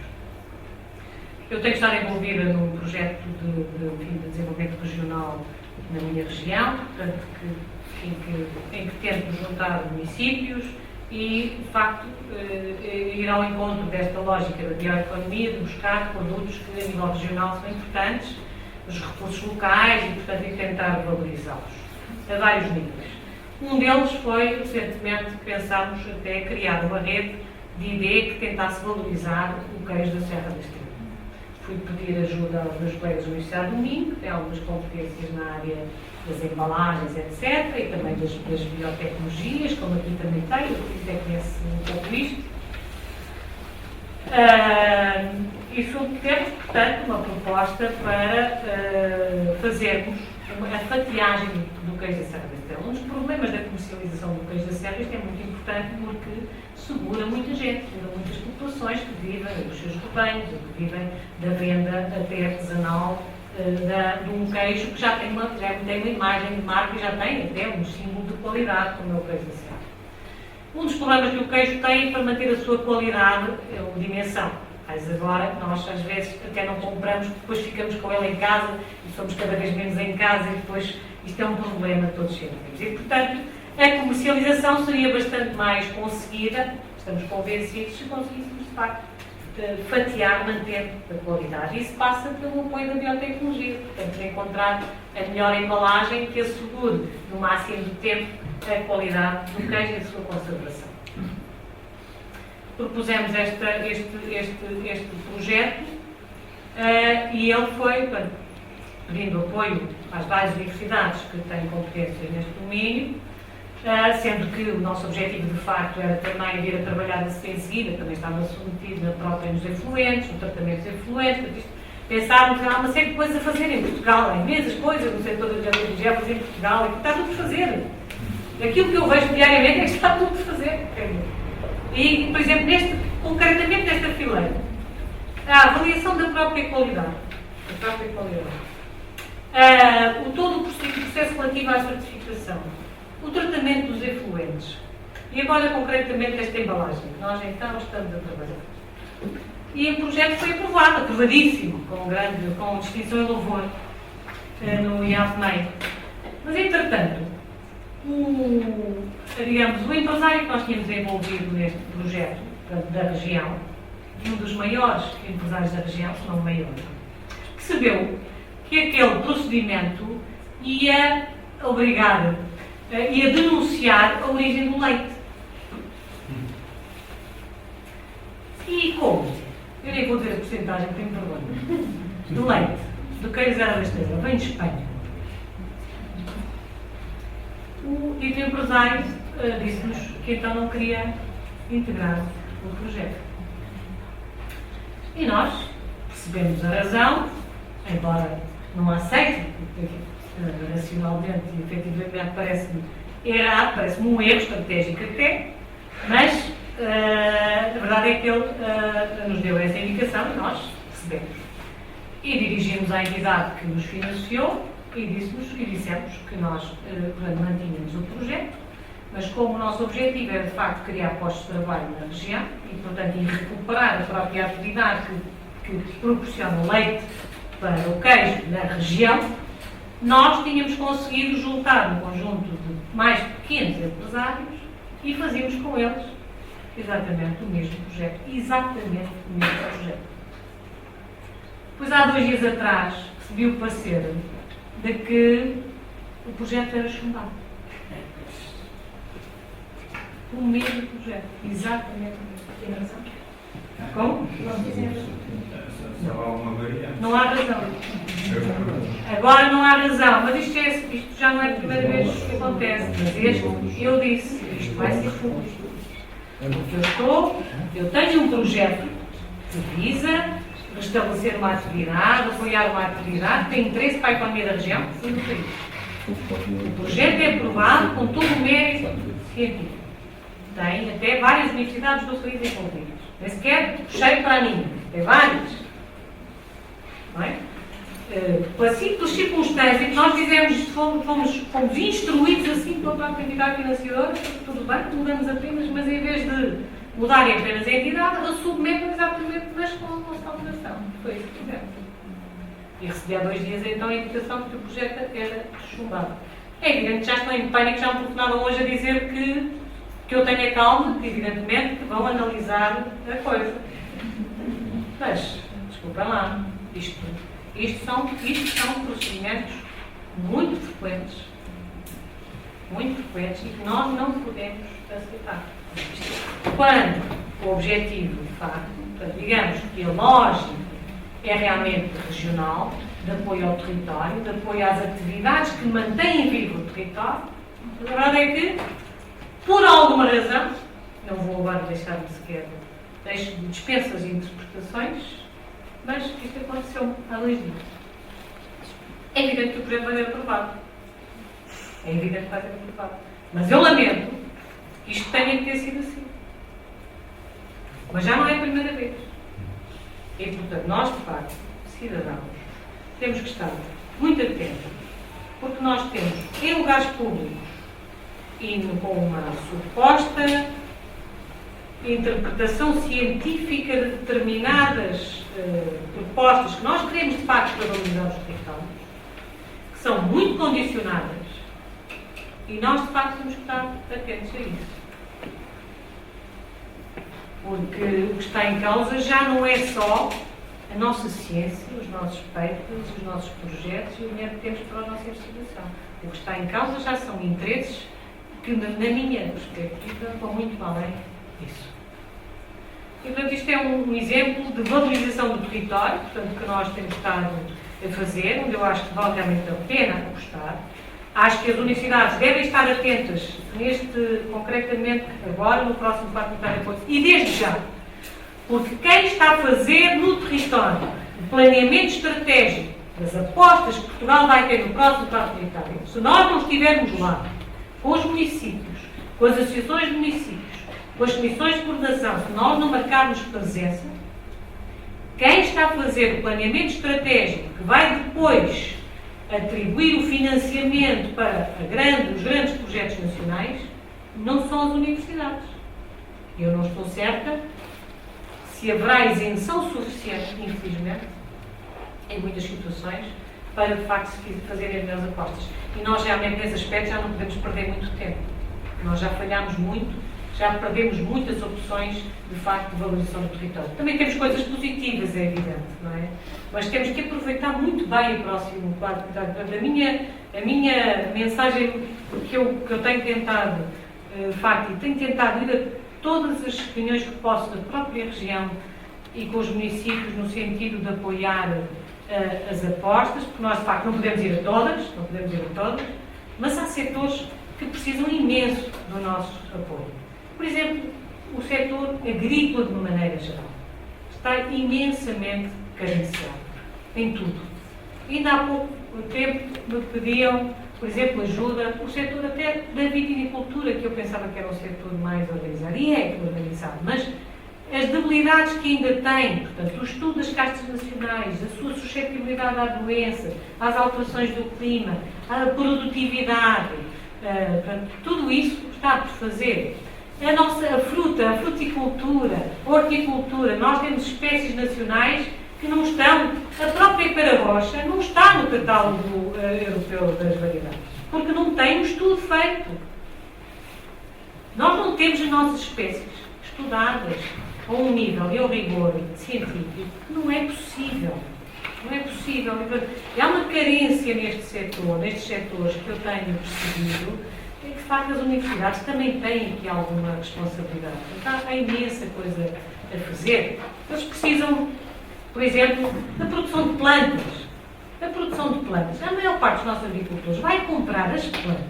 Eu tenho estado envolvida num projeto de desenvolvimento regional na minha região, portanto, em que tento juntar municípios e, de facto, ir ao encontro desta lógica da bioeconomia, de buscar produtos que, a nível regional, são importantes, os recursos locais e, portanto, e tentar valorizá-los a vários níveis. Um deles foi, recentemente, pensámos até criar uma rede de ID que tentasse valorizar o queijo da Serra da Estrela. Fui pedir ajuda aos meus colegas da Universidade do Minho, que têm algumas competências na área das embalagens, etc., e também das biotecnologias, como aqui também tem, eu até conheço um pouco isto. E submetemos, portanto, uma proposta para fazermos a fatiagem do queijo da Serra da Estrela. Um dos problemas da comercialização do queijo da Serra, isto é muito importante porque segura muita gente, segura muitas populações que vivem dos seus rebanhos, que vivem da venda até artesanal de um queijo que já tem uma imagem de marca e já tem até um símbolo de qualidade, como é o queijo da Serra. Um dos problemas que o queijo tem para manter a sua qualidade é a dimensão. Mas agora nós às vezes até não compramos, depois ficamos com ele em casa e somos cada vez menos em casa e depois isto é um problema que todos temos. E portanto a comercialização seria bastante mais conseguida, estamos convencidos, se conseguíssemos de facto fatiar, manter a qualidade. Isso passa pelo apoio da biotecnologia, portanto encontrar a melhor embalagem que assegure no máximo de tempo a qualidade do queijo e a sua conservação. Propusemos este projeto e ele foi, pedindo apoio às várias universidades que têm competências neste domínio, sendo que o nosso objetivo de facto era também vir a trabalhar em seguida, também estava submetido na própria nos efluentes, no tratamento dos efluentes, pensarmos que há uma série de coisas a fazer em Portugal, há imensas coisas no setor das biotecnologias em Portugal, e que está tudo por fazer. Aquilo que eu vejo diariamente é que está tudo por fazer. E, por exemplo, concretamente nesta fileira, a avaliação da própria qualidade. Todo o processo relativo à certificação. O tratamento dos efluentes. E agora, concretamente, esta embalagem. Nós, então, estamos a trabalhar. e o projeto foi aprovado, aprovadíssimo, com distinção e louvor, no IAFMEI. Mas, entretanto, o empresário que nós tínhamos envolvido neste projeto da região, um dos maiores empresários da região, se não o maior, percebeu que aquele procedimento ia obrigar, ia denunciar a origem do leite. E como? Eu nem vou dizer a porcentagem, tenho vergonha. Do leite, do queijo Zero da Estrela, vem de Espanha. O dito empresário disse-nos que então não queria integrar o projeto. E nós percebemos a razão, embora não aceite, porque racionalmente e efetivamente parece-me errado, parece-me um erro estratégico até, mas a verdade é que ele nos deu essa indicação e nós percebemos. E dirigimos à entidade que nos financiou e dissemos que nós mantínhamos o projeto, mas como o nosso objetivo era de facto criar postos de trabalho na região e, portanto, ir recuperar a própria atividade que proporciona leite para o queijo na região, nós tínhamos conseguido juntar um conjunto de mais pequenos empresários e fazíamos com eles exatamente o mesmo projeto. Exatamente o mesmo projeto. Pois há 2 dias atrás recebi o parecer de que o projeto era chumbado. O mesmo projeto. Exatamente o mesmo. Tem razão? Como? Só há uma variante. Não há razão. Agora não há razão, mas isto já não é a primeira vez que acontece. Mas eu disse, isto vai ser público. Eu tenho um projeto que visa restabelecer uma atividade, apoiar uma atividade, tem interesse para a economia da região e do país. O projeto é aprovado com todo o mérito científico. Tem até várias universidades do país envolvidas. Nem sequer cheio para mim. Tem várias. Não é? Por circunstância que nós fizemos, fomos instruídos assim pela própria entidade financiadora, tudo bem, mudamos apenas, mas em vez de mudarem apenas a entidade, a submetem exatamente na nossa alteração. Foi isso que fizemos. E recebi há 2 dias então a indicação de que o projeto era chumbado. É evidente que já estão em pânico, já me telefonaram hoje a dizer que eu tenho a calma, que evidentemente que vão analisar a coisa. Mas, desculpem lá, isto são procedimentos muito frequentes e que nós não podemos aceitar. Quando o objetivo, de facto, digamos que a lógica é realmente regional, de apoio ao território, de apoio às atividades que mantêm vivo o território, a verdade é que, por alguma razão, não vou agora deixar-me sequer, dispenso as interpretações, mas isto aconteceu há 2 dias. É evidente que o projeto vai ser aprovado. É evidente que vai ser aprovado. Mas eu lamento que isto tenha que ter sido assim. Mas já não é a primeira vez. E, portanto, nós, de facto, cidadãos, temos que estar muito atentos, porque nós temos, em lugares públicos, indo com uma suposta interpretação científica de determinadas propostas que nós queremos, de facto, para valorizar os territórios, que são muito condicionadas, e nós, de facto, temos que estar atentos a isso. Porque o que está em causa já não é só a nossa ciência, os nossos papers, os nossos projetos e o dinheiro que temos para a nossa investigação. O que está em causa já são interesses que, na minha perspectiva, vão muito além disso. E, portanto, isto é um exemplo de valorização do território, portanto, que nós temos estado a fazer, onde eu acho que vale realmente a pena apostar. Acho que as universidades devem estar atentas concretamente agora, no próximo quarto de apoio, e desde já, porque quem está a fazer no território o planeamento estratégico das apostas que Portugal vai ter no próximo quarto de apoio, se nós não estivermos lá, com os municípios, com as associações de municípios, com as comissões de coordenação, se nós não marcarmos presença, quem está a fazer o planeamento estratégico que vai depois atribuir o financiamento para os grandes projetos nacionais, não são as universidades. Eu não estou certa se haverá isenção suficiente, infelizmente, em muitas situações, para de facto se fazerem as melhores apostas. E nós realmente nesse aspecto já não podemos perder muito tempo. Nós já falhámos muito, já perdemos muitas opções de facto de valorização do território. Também temos coisas positivas, é evidente, não é? Mas temos que aproveitar muito bem o próximo quadro. A minha mensagem que eu tenho tentado, de facto, e tenho tentado ir a todas as reuniões que posso da própria região e com os municípios no sentido de apoiar as apostas, porque nós de facto não podemos ir a todas, mas há setores que precisam imenso do nosso apoio. Por exemplo, o setor agrícola de uma maneira geral está imensamente carenciado em tudo. Ainda há pouco tempo me pediam, por exemplo, ajuda, o setor até da vitinicultura, que eu pensava que era um setor mais organizado, e é organizado, mas as debilidades que ainda tem, portanto, o estudo das castas nacionais, a sua suscetibilidade à doença, às alterações do clima, à produtividade, tudo isso está por fazer. A fruta, a fruticultura, a horticultura, nós temos espécies nacionais que não estão, a própria pera-rocha não está no catálogo europeu das variedades, porque não tem um estudo feito. Nós não temos as nossas espécies estudadas a um nível e ao rigor científico que não é possível. Não é possível. E há uma carência nestes setores que eu tenho percebido, é que de facto as universidades também têm aqui alguma responsabilidade. Então, há imensa coisa a fazer. Eles precisam, por exemplo, da produção de plantas. A produção de plantas. A maior parte dos nossos agricultores vai comprar as plantas.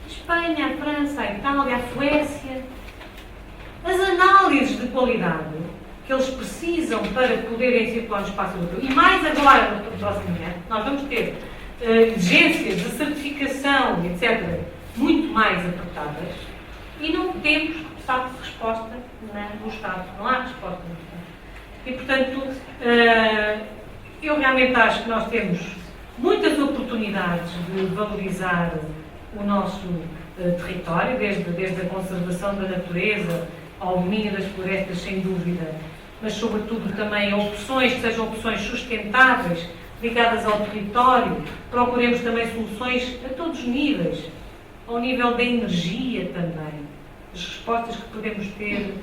A Espanha, a França, a Itália, a Suécia. As análises de qualidade que eles precisam para poderem circular no espaço europeu, e mais agora no próximo ano, nós vamos ter exigências de certificação, etc., muito mais apertadas, e não temos, de facto, resposta no Estado. Não há resposta no Estado. E, portanto, eu realmente acho que nós temos muitas oportunidades de valorizar o nosso território, desde a conservação da natureza ao domínio das florestas, sem dúvida, mas sobretudo também a opções que sejam opções sustentáveis, ligadas ao território. Procuremos também soluções a todos os níveis, ao nível da energia também, as respostas que podemos ter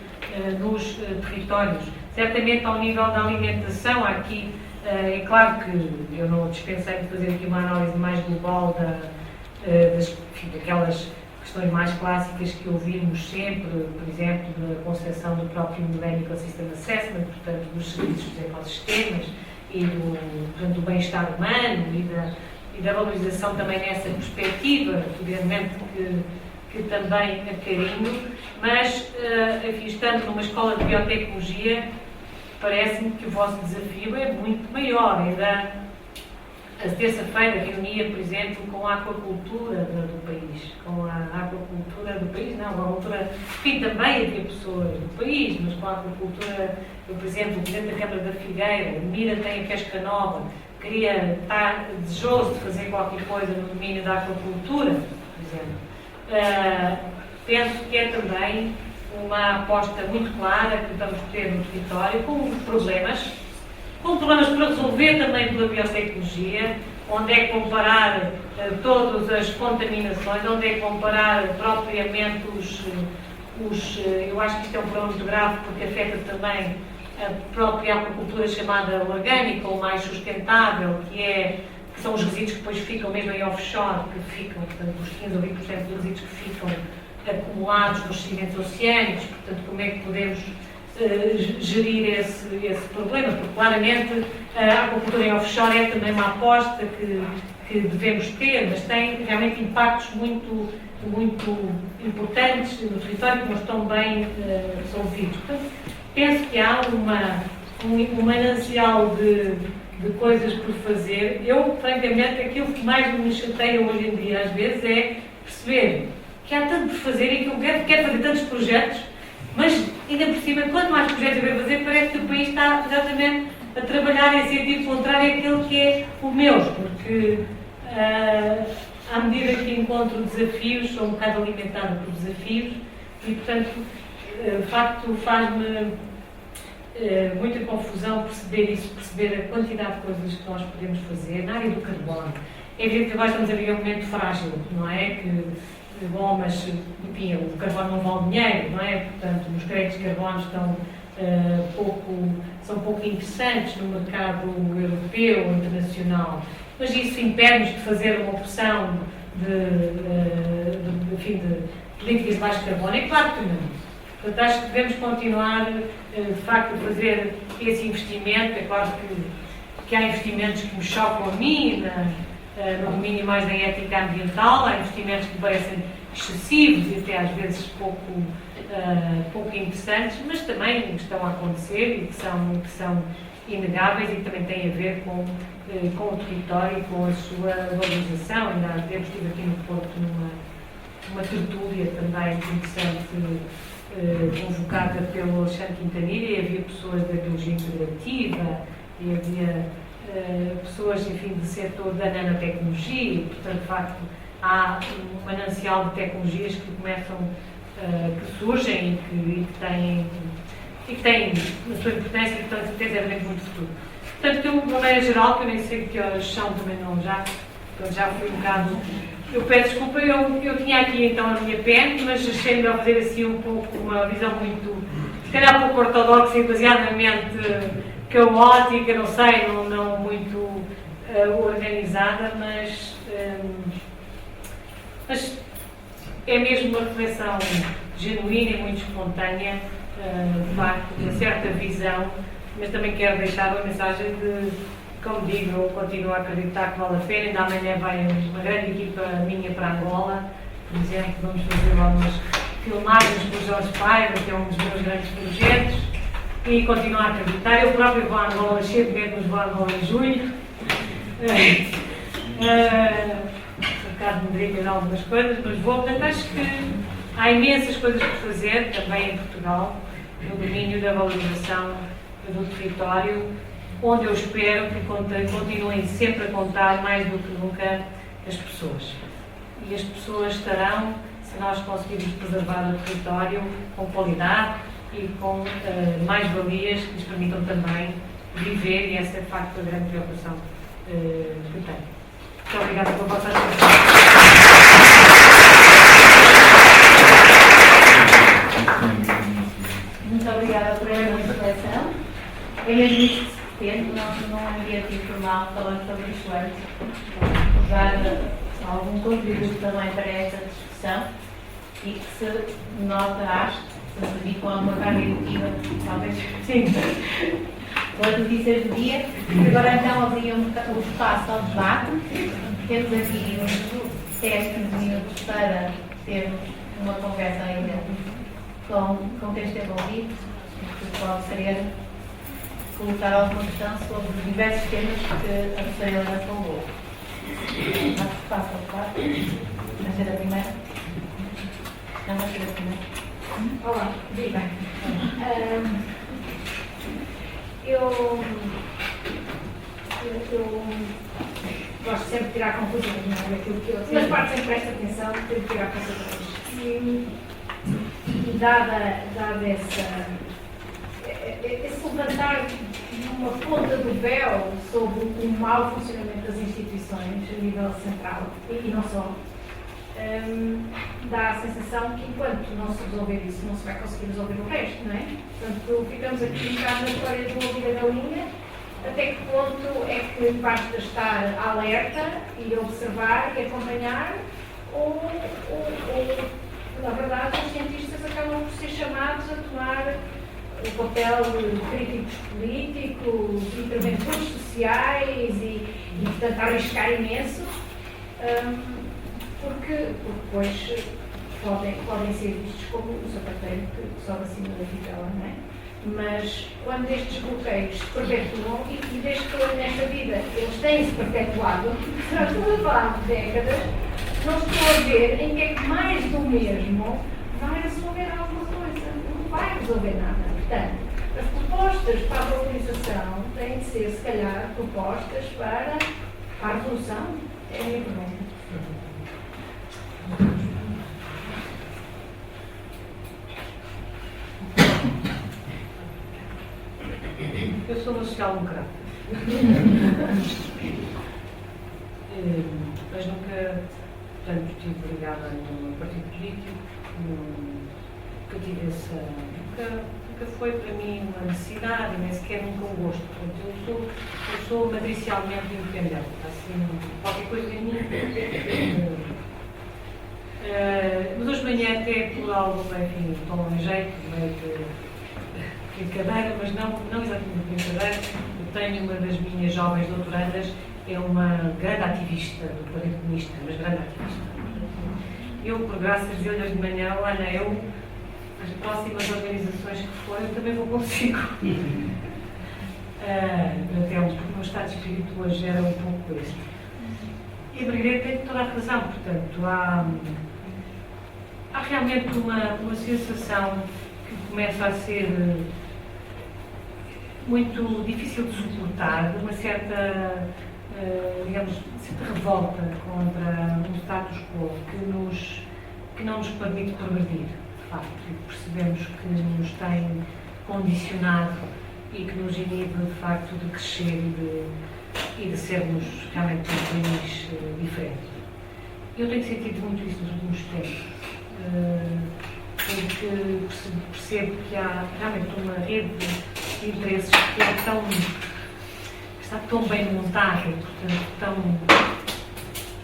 nos territórios. Certamente ao nível da alimentação, aqui, é claro que eu não dispensei de fazer aqui uma análise mais global daquelas questões mais clássicas que ouvimos sempre, por exemplo, da concepção do próprio Millennium Ecosystem Assessment, portanto, dos serviços dos ecossistemas e do bem-estar humano e da valorização também nessa perspectiva, evidentemente que também acarinho, mas, enfim, estando numa escola de biotecnologia, parece-me que o vosso desafio é muito maior. Ainda a terça-feira reunia, por exemplo, com a aquacultura do país, a aquacultura, enfim, também havia pessoas do país, mas com a aquacultura, eu, por exemplo, o Presidente da Câmara da Figueira, Mira tem a Pesca Nova, está desejoso de fazer qualquer coisa no domínio da aquacultura, por exemplo. Penso que é também uma aposta muito clara que vamos ter no território, com problemas para resolver também pela biotecnologia, onde é comparar todas as contaminações, onde é comparar propriamente eu acho que isto é um problema muito grave porque afeta também a própria aquacultura chamada orgânica ou mais sustentável, que são os resíduos que depois ficam mesmo em offshore, que ficam, portanto, os 15 ou 20% dos resíduos que ficam acumulados nos sedimentos oceânicos. Portanto, como é que podemos gerir esse problema, porque claramente a aquacultura em offshore é também uma aposta que devemos ter, mas tem realmente impactos muito importantes no território que não estão bem resolvidos. Portanto, penso que há um manancial de coisas por fazer. Eu, francamente, aquilo que mais me chateia hoje em dia, às vezes, é perceber que há tanto por fazer e que eu quero fazer tantos projetos, mas, ainda por cima, quanto mais projetos eu fazer, parece que o país está exatamente a trabalhar em sentido contrário àquele que é o meu, porque à medida que encontro desafios, sou um bocado alimentada por desafios e, portanto, de facto, faz-me muita confusão perceber isso, perceber a quantidade de coisas que nós podemos fazer na área do carbono. É evidente que agora estamos a viver um momento frágil, não é? Que, bom, mas enfim, o carbono não vale dinheiro, não é? Portanto, os créditos de carbono são pouco interessantes no mercado europeu ou internacional. Mas isso impede-nos de fazer uma opção de políticas de baixo carbono? É claro que não. Portanto, acho que devemos continuar, de facto, a fazer esse investimento. É claro que há investimentos que me chocam a mim, no domínio mais da ética ambiental, há investimentos que me parecem excessivos e até às vezes pouco interessantes, mas também estão a acontecer e que são inegáveis e que também têm a ver com o território e com a sua valorização. Ainda estive aqui no Porto numa tertúlia também interessante, convocada pelo Alexandre Quintanilha, e havia pessoas da biologia integrativa e havia pessoas, enfim, do setor da nanotecnologia, e, portanto, de facto, há um manancial de tecnologias que começam, que surgem e que têm a sua importância e que estão, certeza, muito futuro. Portanto, eu, de uma maneira geral, que eu nem sei que horas são, também não, já fui um bocado. Eu peço desculpa, eu tinha aqui então a minha pen, mas achei melhor fazer assim um pouco uma visão muito, se calhar pouco ortodoxa e demasiadamente caótica, não sei, não muito organizada, mas é mesmo uma reflexão genuína e muito espontânea, de facto, uma certa visão, mas também quero deixar uma mensagem de, como digo, eu continuo a acreditar que vale a pena. Ainda amanhã vai uma grande equipa minha para Angola, por exemplo, vamos fazer lá umas filmagens com o Jorge Paiva, que é um dos meus grandes projetos, e continuo a acreditar. Eu próprio vou a Angola, cheio de medo, mas vou a Angola em junho. Um bocado de medrinha em algumas coisas, mas vou. Portanto, acho que há imensas coisas por fazer, também em Portugal, no domínio da valorização do território, onde eu espero que continuem sempre a contar, mais do que nunca, as pessoas. E as pessoas estarão, se nós conseguirmos preservar o território com qualidade e com mais-valias que lhes permitam também viver, e essa é, de facto, a grande preocupação que tenho. Muito obrigada pela vossa atenção. Muito obrigada por esta reflexão. É mesmo isto que se pretende, num ambiente informal, falando sobre isto antes, dar algum contributo também para esta discussão e que se nota, acho, se servir com alguma carga educativa, talvez sim, pelas notícias do dia. Agora então abrimos o espaço ao debate. Temos aqui uns 10, 15 minutos para termos uma conversa ainda com quem esteve ouvido, que pode ser colocar alguma questão sobre os diversos temas que a professora Helena falou. Passo ao debate. Vai ser a primeira? Não vai ser a primeira? Olá, viva. Eu gosto sempre de tirar conclusões, não é? Daquilo que eu. Mas parte sempre presta atenção, tenho que tirar conclusões. E dada esse levantar uma ponta do véu sobre o mau funcionamento das instituições a nível central, e não só, dá a sensação que enquanto não se resolver isso, não se vai conseguir resolver o resto, não é? Portanto, ficamos aqui um bocado na história do ovo e da galinha. Até que ponto é que basta estar alerta e observar e acompanhar, ou na verdade, os cientistas acabam por ser chamados a tomar o papel de críticos políticos, interventores sociais e portanto, arriscar imenso, porque depois podem ser vistos como o sapateiro que sobe acima da fitela, não é? Mas quando estes bloqueios se perpetuam, e desde que nesta vida eles têm-se perpetuado, já estou a falar de décadas, não estou a ver em que é que mais do mesmo vai resolver alguma coisa. Não vai resolver nada. Portanto, as propostas para a valorização têm de ser, se calhar, propostas para a revolução. É a minha pergunta. Eu sou uma social-democrata. Mas nunca, portanto, estive ligada a nenhum partido político, nunca tive essa. Nunca foi para mim uma necessidade, nem sequer nunca um gosto. Portanto, eu sou matricialmente independente. Assim, qualquer coisa em mim. Mas hoje de manhã, até por algo, enfim, tom em jeito, meio de brincadeira, mas não exatamente de brincadeira. Eu tenho uma das minhas jovens doutorandas, é uma grande ativista do Partido Comunista, mas grande ativista. Eu, por graças a Deus, de manhã, olha, as próximas organizações que forem, eu também vou consigo. Até porque o meu estado de espírito hoje era um pouco este. E a Margarida tem toda a razão, portanto, há realmente uma sensação que começa a ser muito difícil de suportar, de uma certa, digamos, certa revolta contra um status quo que não nos permite progredir, de facto, e percebemos que nos tem condicionado e que nos inibe, de facto, de crescer e de sermos realmente um país diferente. Eu tenho sentido muito isso nos últimos tempos, porque percebo que há realmente uma rede de interesses que está tão bem montada, portanto,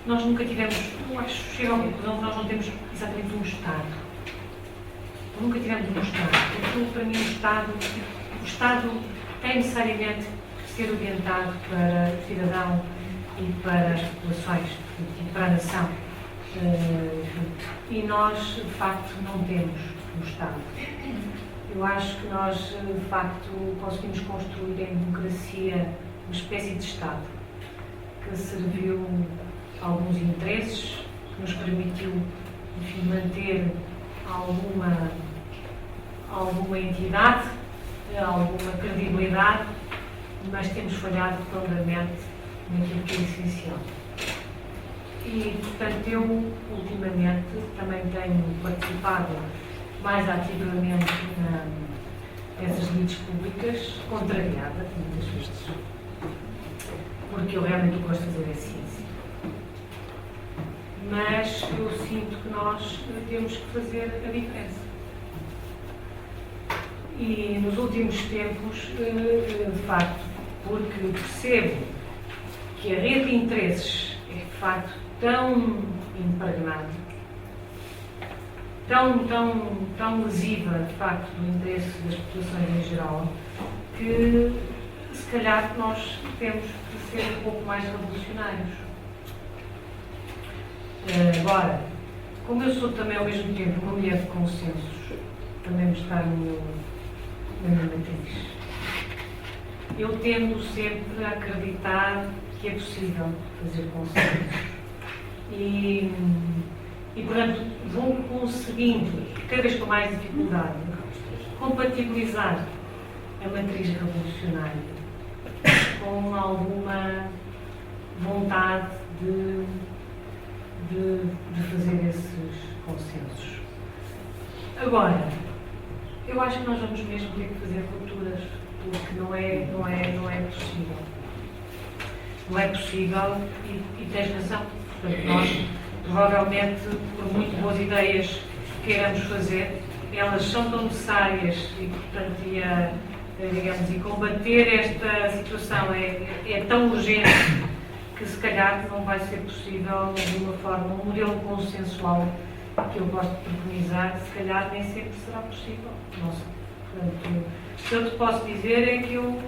nós nunca tivemos, eu acho, chega ao conclusão que nós não temos exatamente um Estado. Nunca tivemos um Estado. Porque, para mim, o Estado tem necessariamente que ser orientado para o cidadão e para as populações, e para a nação. E nós, de facto, não temos um Estado. Eu acho que nós, de facto, conseguimos construir em democracia uma espécie de Estado que serviu a alguns interesses, que nos permitiu, enfim, manter alguma entidade, alguma credibilidade, mas temos falhado redondamente naquilo que é essencial. E, portanto, eu, ultimamente, também tenho participado mais ativamente nessas lides públicas, contrariada, muitas vezes, porque eu realmente gosto de fazer a ciência. Mas eu sinto que nós temos que fazer a diferença. E nos últimos tempos, de facto, porque percebo que a rede de interesses é, de facto, tão impregnada, tão lesiva, de facto, do interesse das populações em geral, que se calhar nós temos que ser um pouco mais revolucionários. Agora, como eu sou também ao mesmo tempo uma mulher de consensos, também me está na minha matriz, eu tendo sempre a acreditar que é possível fazer consensos. E portanto, vou conseguindo, cada vez com mais dificuldade, compatibilizar a matriz revolucionária com alguma vontade de fazer esses consensos. Agora, eu acho que nós vamos mesmo ter que fazer rupturas, porque não é possível. Não é possível e tens razão. Portanto, nós, provavelmente, por muito boas ideias que queiramos fazer, elas são tão necessárias e, portanto, digamos, e combater esta situação é tão urgente que, se calhar, não vai ser possível, de alguma forma, um modelo consensual que eu gosto de preconizar, se calhar nem sempre será possível. Não sei. Portanto, o que eu te posso dizer é que eu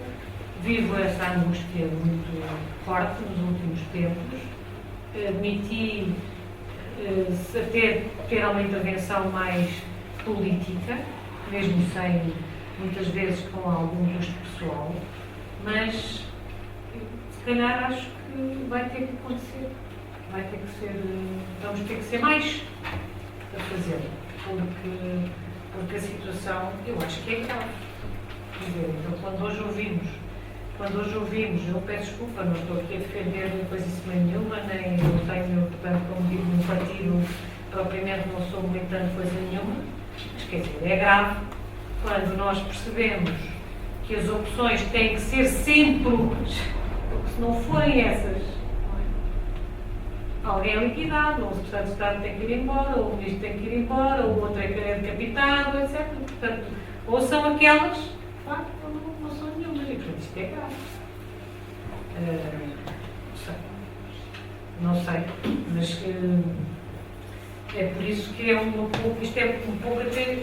vivo essa angústia muito forte nos últimos tempos. Admiti ter uma intervenção mais política, mesmo sem, muitas vezes, com algum custo pessoal, mas se calhar acho que vai ter que acontecer. Vamos ter que ser mais a fazer, porque a situação, eu acho que é grave. Quer dizer, então, quando hoje ouvimos, eu peço desculpa, não estou aqui a defender coisíssima nenhuma, nem não tenho, portanto, como digo, um partido propriamente, não sou militante coisa nenhuma, mas quer dizer, é grave quando nós percebemos que que as opções têm que ser sempre umas, porque se não forem essas, alguém é liquidado, ou o secretário de Estado tem que ir embora, ou o ministro tem que ir embora, ou o outro é decapitado, etc. Portanto, ou são aquelas, claro, não são nenhumas, e portanto isto é grave. Não sei, mas é por isso que é um pouco, isto é um pouco até,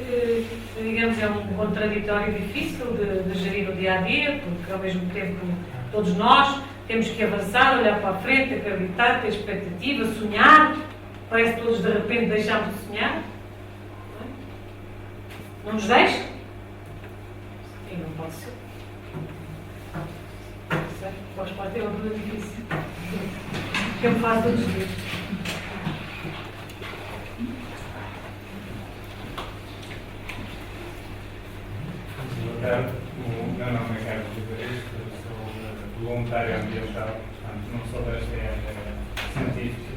digamos, é um contraditório difícil de gerir no dia a dia, porque ao mesmo tempo todos nós temos que avançar, olhar para a frente, acreditar, ter expectativa, sonhar. Parece que todos de repente deixamos de sonhar. Não nos deixa? E não pode ser. Não sei, pode ter uma coisa difícil. Que eu faço todos os dias. Boa tarde, o meu nome é Carlos Vivarista, sou voluntário ambiental, portanto não sou desta área científica.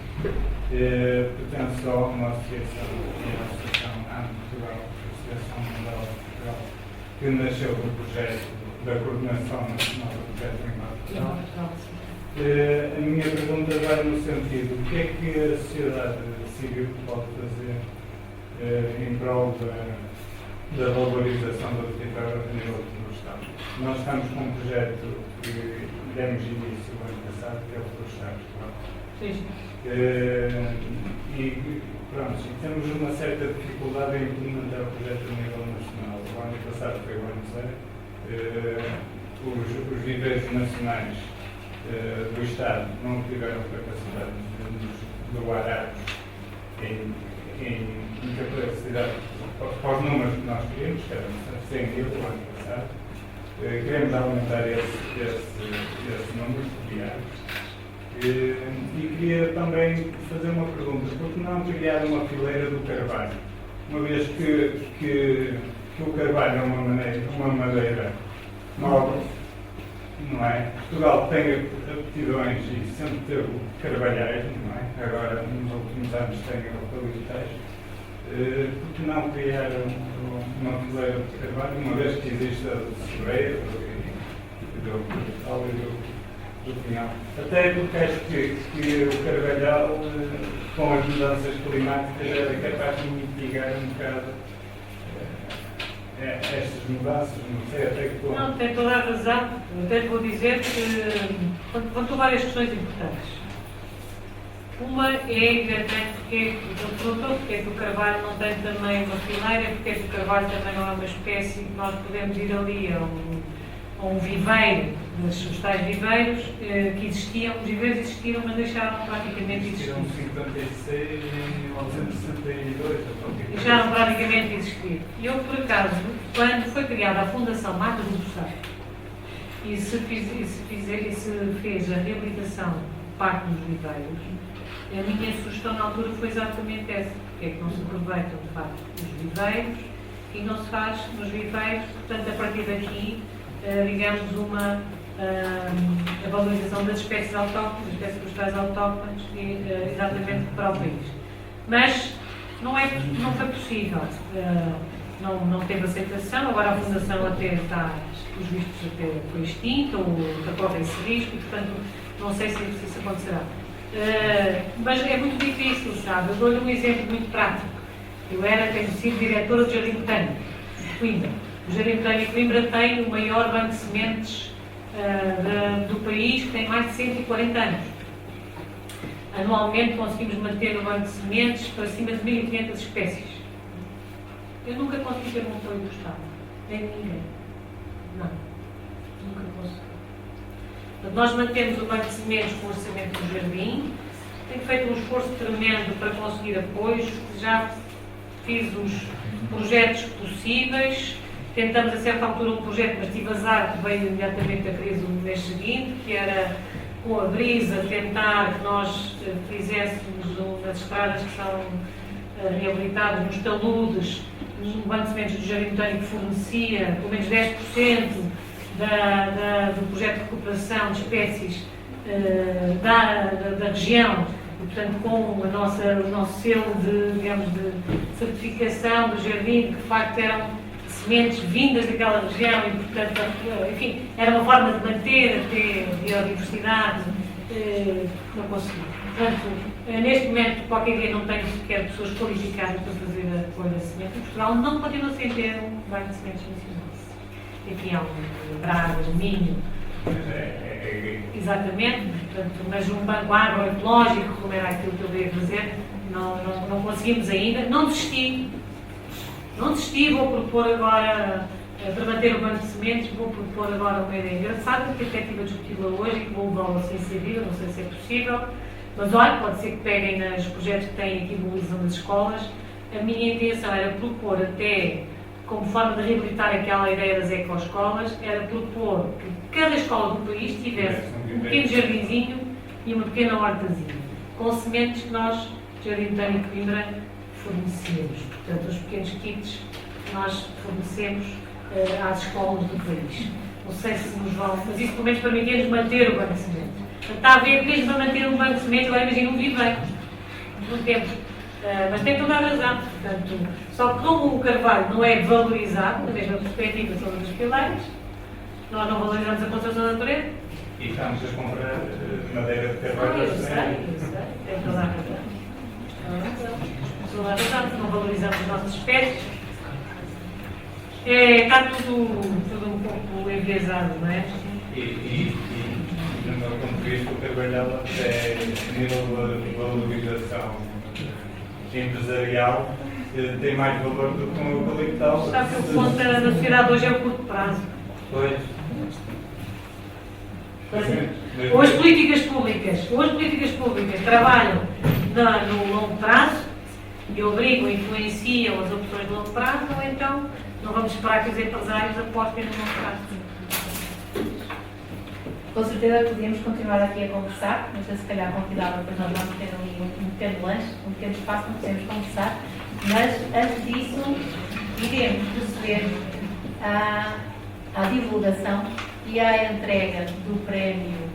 Pertenço a uma associação, que é a Associação AMP-Portugal, a Associação Mundial de Portugal, que nasceu do projeto da Coordenação Nacional do Projeto Climático. A minha pergunta vai no sentido: o que é que a sociedade civil pode fazer em prol da valorização do território a nível do Estado? Nós estamos com um projeto que demos início no ano passado, que é o Florestar Portugal. Sim. E pronto, temos uma certa dificuldade em implementar o projeto a nível nacional. O ano passado foi o ano zero. Os viveiros nacionais do Estado não tiveram capacidade de doar árvores em capacidade para os números que nós queríamos, que eram 100 mil no ano passado. Queremos aumentar esse número de árvores. E queria também fazer uma pergunta: por que não criar uma fileira do carvalho? Uma vez que o carvalho é uma madeira nobre, não é? Portugal tem aptidões e sempre teve carvalhais, não é? Agora, nos últimos anos, tem eucaliptais. Por que não criar uma fileira de carvalho, uma vez que existe a do Sobreiro e do Pinhal? Até porque acho que o carvalhal, com as mudanças climáticas, era capaz de mitigar um bocado estas mudanças, não sei até que ponto. Não, tem toda a razão. Até vou dizer que levantou várias questões importantes. Uma é, evidentemente, porque é que o carvalho não tem também uma fileira, porque é que o carvalho também não é uma espécie que nós podemos ir ali a um viveiro, os tais viveiros que existiam, os viveiros existiram, mas deixaram praticamente de existir. Existiram 56 em 1962. Deixaram praticamente de existir. E eu, por acaso, quando foi criada a Fundação Mata do Buçal e se fez a reabilitação de parte dos viveiros, a minha sugestão na altura foi exatamente essa: porque é que não se aproveitam, de facto, os viveiros e não se faz nos viveiros, portanto, a partir daqui, digamos, a valorização das espécies autóctones, das espécies florestais autóctones, exatamente para o país. Mas não foi possível, não teve aceitação. Agora a Fundação até está, os vistos até foi extinta, ou corre esse risco, e, portanto, não sei se isso acontecerá. Mas é muito difícil, sabe? Eu dou-lhe um exemplo muito prático. Eu tenho sido diretora do Jardim Botânico de Coimbra. O Jardim Botânico de Coimbra tem o maior banco de sementes do país, que tem mais de 140 anos. Anualmente conseguimos manter no banco de sementes para cima de 1.500 espécies. Eu nunca consegui ter um apoio do Estado, nem de ninguém. Não, nunca consegui. Nós mantemos o banco de sementes com o orçamento do jardim. Tenho feito um esforço tremendo para conseguir apoios. Já fiz os projetos possíveis. Tentamos a certa altura um projeto, mas tive azar que veio imediatamente a crise no mês seguinte, que era com a Brisa tentar que nós fizéssemos nas estradas que são reabilitadas, nos taludes, um banco de sementes do Jardim Botânico fornecia pelo menos 10% do projeto de recuperação de espécies da região, e, portanto, com o nosso selo de certificação do jardim, que de facto eram sementes vindas daquela região e, portanto, enfim, era uma forma de manter até a biodiversidade, não consegui. Portanto, neste momento, qualquer dia não tenho sequer pessoas qualificadas para fazer a colha de semente. Portugal não continua sem ter um banco de sementes nacional. Enfim, há um Braga, um Minho. Exatamente, portanto, mas um banco agroecológico, como era aquilo que eu veio fazer, não conseguimos ainda. Não desisti, vou propor agora, para manter o banco de sementes, vou propor agora uma ideia engraçada, que até estive a discuti-la hoje e que vou levá-la sem ser viva, não sei se é possível, mas olha, pode ser que peguem nos projetos que têm aqui no Lisão das escolas. A minha intenção era propor até, como forma de reabilitar aquela ideia das ecoescolas, era propor que cada escola do país tivesse um pequeno jardinzinho e uma pequena hortazinha, com sementes que nós, Jardim Botânico de Coimbra, fornecemos. Portanto, os pequenos kits que nós fornecemos às escolas do país. Não sei se nos vão, mas isso pelo menos permitir-nos manter o banco de sementes. Portanto, está a ver mesmo para manter um banco de sementes, agora imagina um viveiro. Não temos. Mas tem toda a razão. Portanto, só que como o carvalho não é valorizado, na mesma perspectiva são dos pilares, nós não valorizamos a conservação da natureza. E estamos a comprar madeira de carvalho. Eu sei. Tem toda a razão. Toda a razão, não valorizamos as nossas espécies. Está tudo um pouco enviesado, não é? E do meu ponto de vista, o carvalhal até nível de valorização empresarial tem mais valor do que o eucaliptal. Sabe que o ponto da sociedade hoje é o curto prazo. Pois. Ou as políticas públicas trabalham no longo prazo e obrigam, influenciam as opções de longo prazo, ou então não vamos esperar que os empresários apostem no longo prazo. Com certeza podíamos continuar aqui a conversar, não sei se calhar convidava para nós vamos ter ali um pequeno lanche, um pequeno espaço onde podemos conversar, mas antes disso iremos proceder à divulgação e à entrega do prémio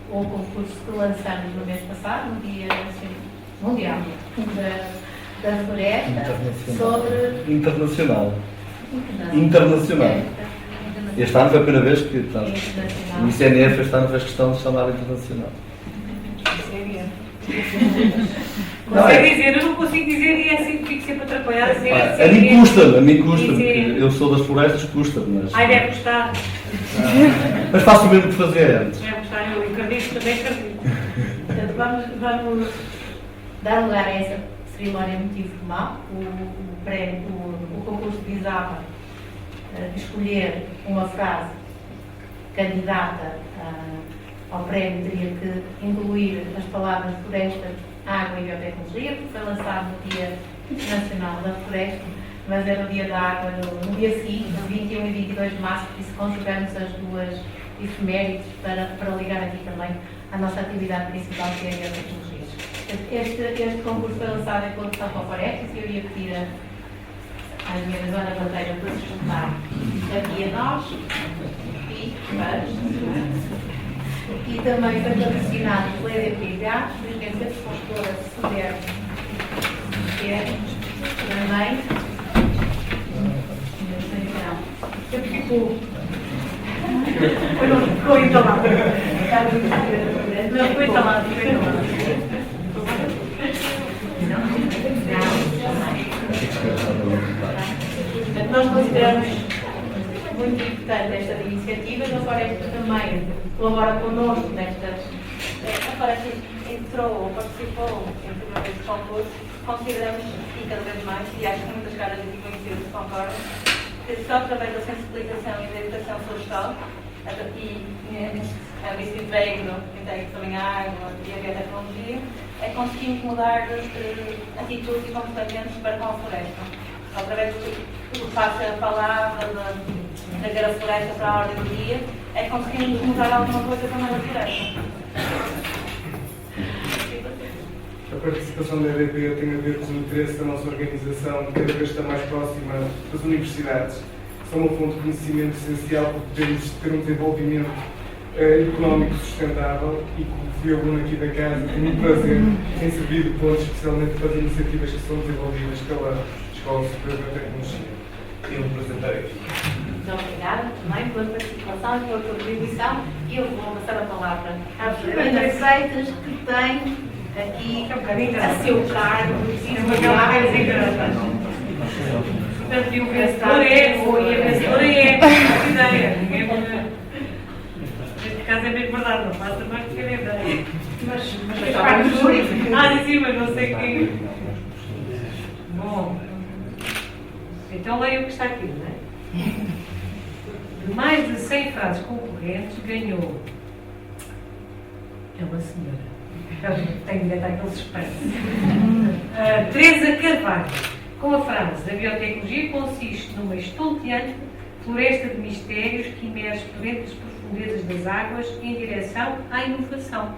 ou concurso que lançamos no mês passado, no Dia Mundial da Floresta, sobre... Internacional. Este ano foi a primeira vez que o ICNF este ano fez questão de chamar internacional. Consegue dizer, eu não consigo dizer e é assim que fico sempre atrapalhada. A mim custa-me, porque eu sou das florestas, custa-me. Mas... Ai, deve gostar. Mas faço o mesmo que fazia antes. Deve gostar, eu acredito, também acredito. Portanto, vamos dar lugar a essa cerimónia motivo formal. O concurso visava escolher uma frase candidata ao prémio, teria que incluir as palavras floresta, água e biotecnologia, porque foi lançado no Dia Nacional da Floresta, mas era o Dia da Água no dia seguinte, no 21 e 22 de março, por isso conjugamos as duas efemérides para ligar aqui também à nossa atividade principal, que é a biotecnologia. Este concurso foi lançado em condução com a Florestas e eu ia pedir à minha Zona Bandeira para se juntar aqui a nós e também foi patrocinado pela EDP, por exemplo, a expositora se puder também. Eu fico. Ficou entalado. Não, ficou entalado. Nós consideramos muito importante esta iniciativa, a Floresta também colabora connosco nestas. A Floresta entrou ou participou em primeira vez do concurso, consideramos, e cada vez mais, e acho que muitas caras aqui conhecidas concordam, que só através da sensibilização e da educação florestal e neste âmbito veículo, que tem também a água e a biotecnologia, é que conseguimos mudar atitudes e comportamentos para com a floresta. Através do passo a palavra, da trazer a floresta para a ordem do dia, é que conseguimos mudar alguma coisa também na floresta. A participação da EDP tem a ver com o interesse da nossa organização, que cada vez está mais próxima das universidades, que são uma fonte de conhecimento essencial para podermos ter um desenvolvimento económico sustentável e, como fui aluno aqui da casa, tenho um prazer em servir de ponto, especialmente para as iniciativas que são desenvolvidas pela Escola Superior de Tecnologia. E representarei nós, ou outra edição, e eu vou passar a palavra às Ana Freitas, que tem aqui a seu cargo Portanto, e o vencedor é, ou e a vencedora é, não faço ideia. Neste caso é mesmo verdade, não faço mais pequena ideia. Mas faz parte do júri. Sim, mas não sei quem. Bom, então leio o que está aqui, não é? De mais de 100 frases concorrentes, ganhou. É uma senhora. Tenho de dar aquele suspense. Teresa Carvalho, com a frase: a biotecnologia consiste numa estonteante floresta de mistérios que emerge por entre as profundezas das águas em direção à inovação.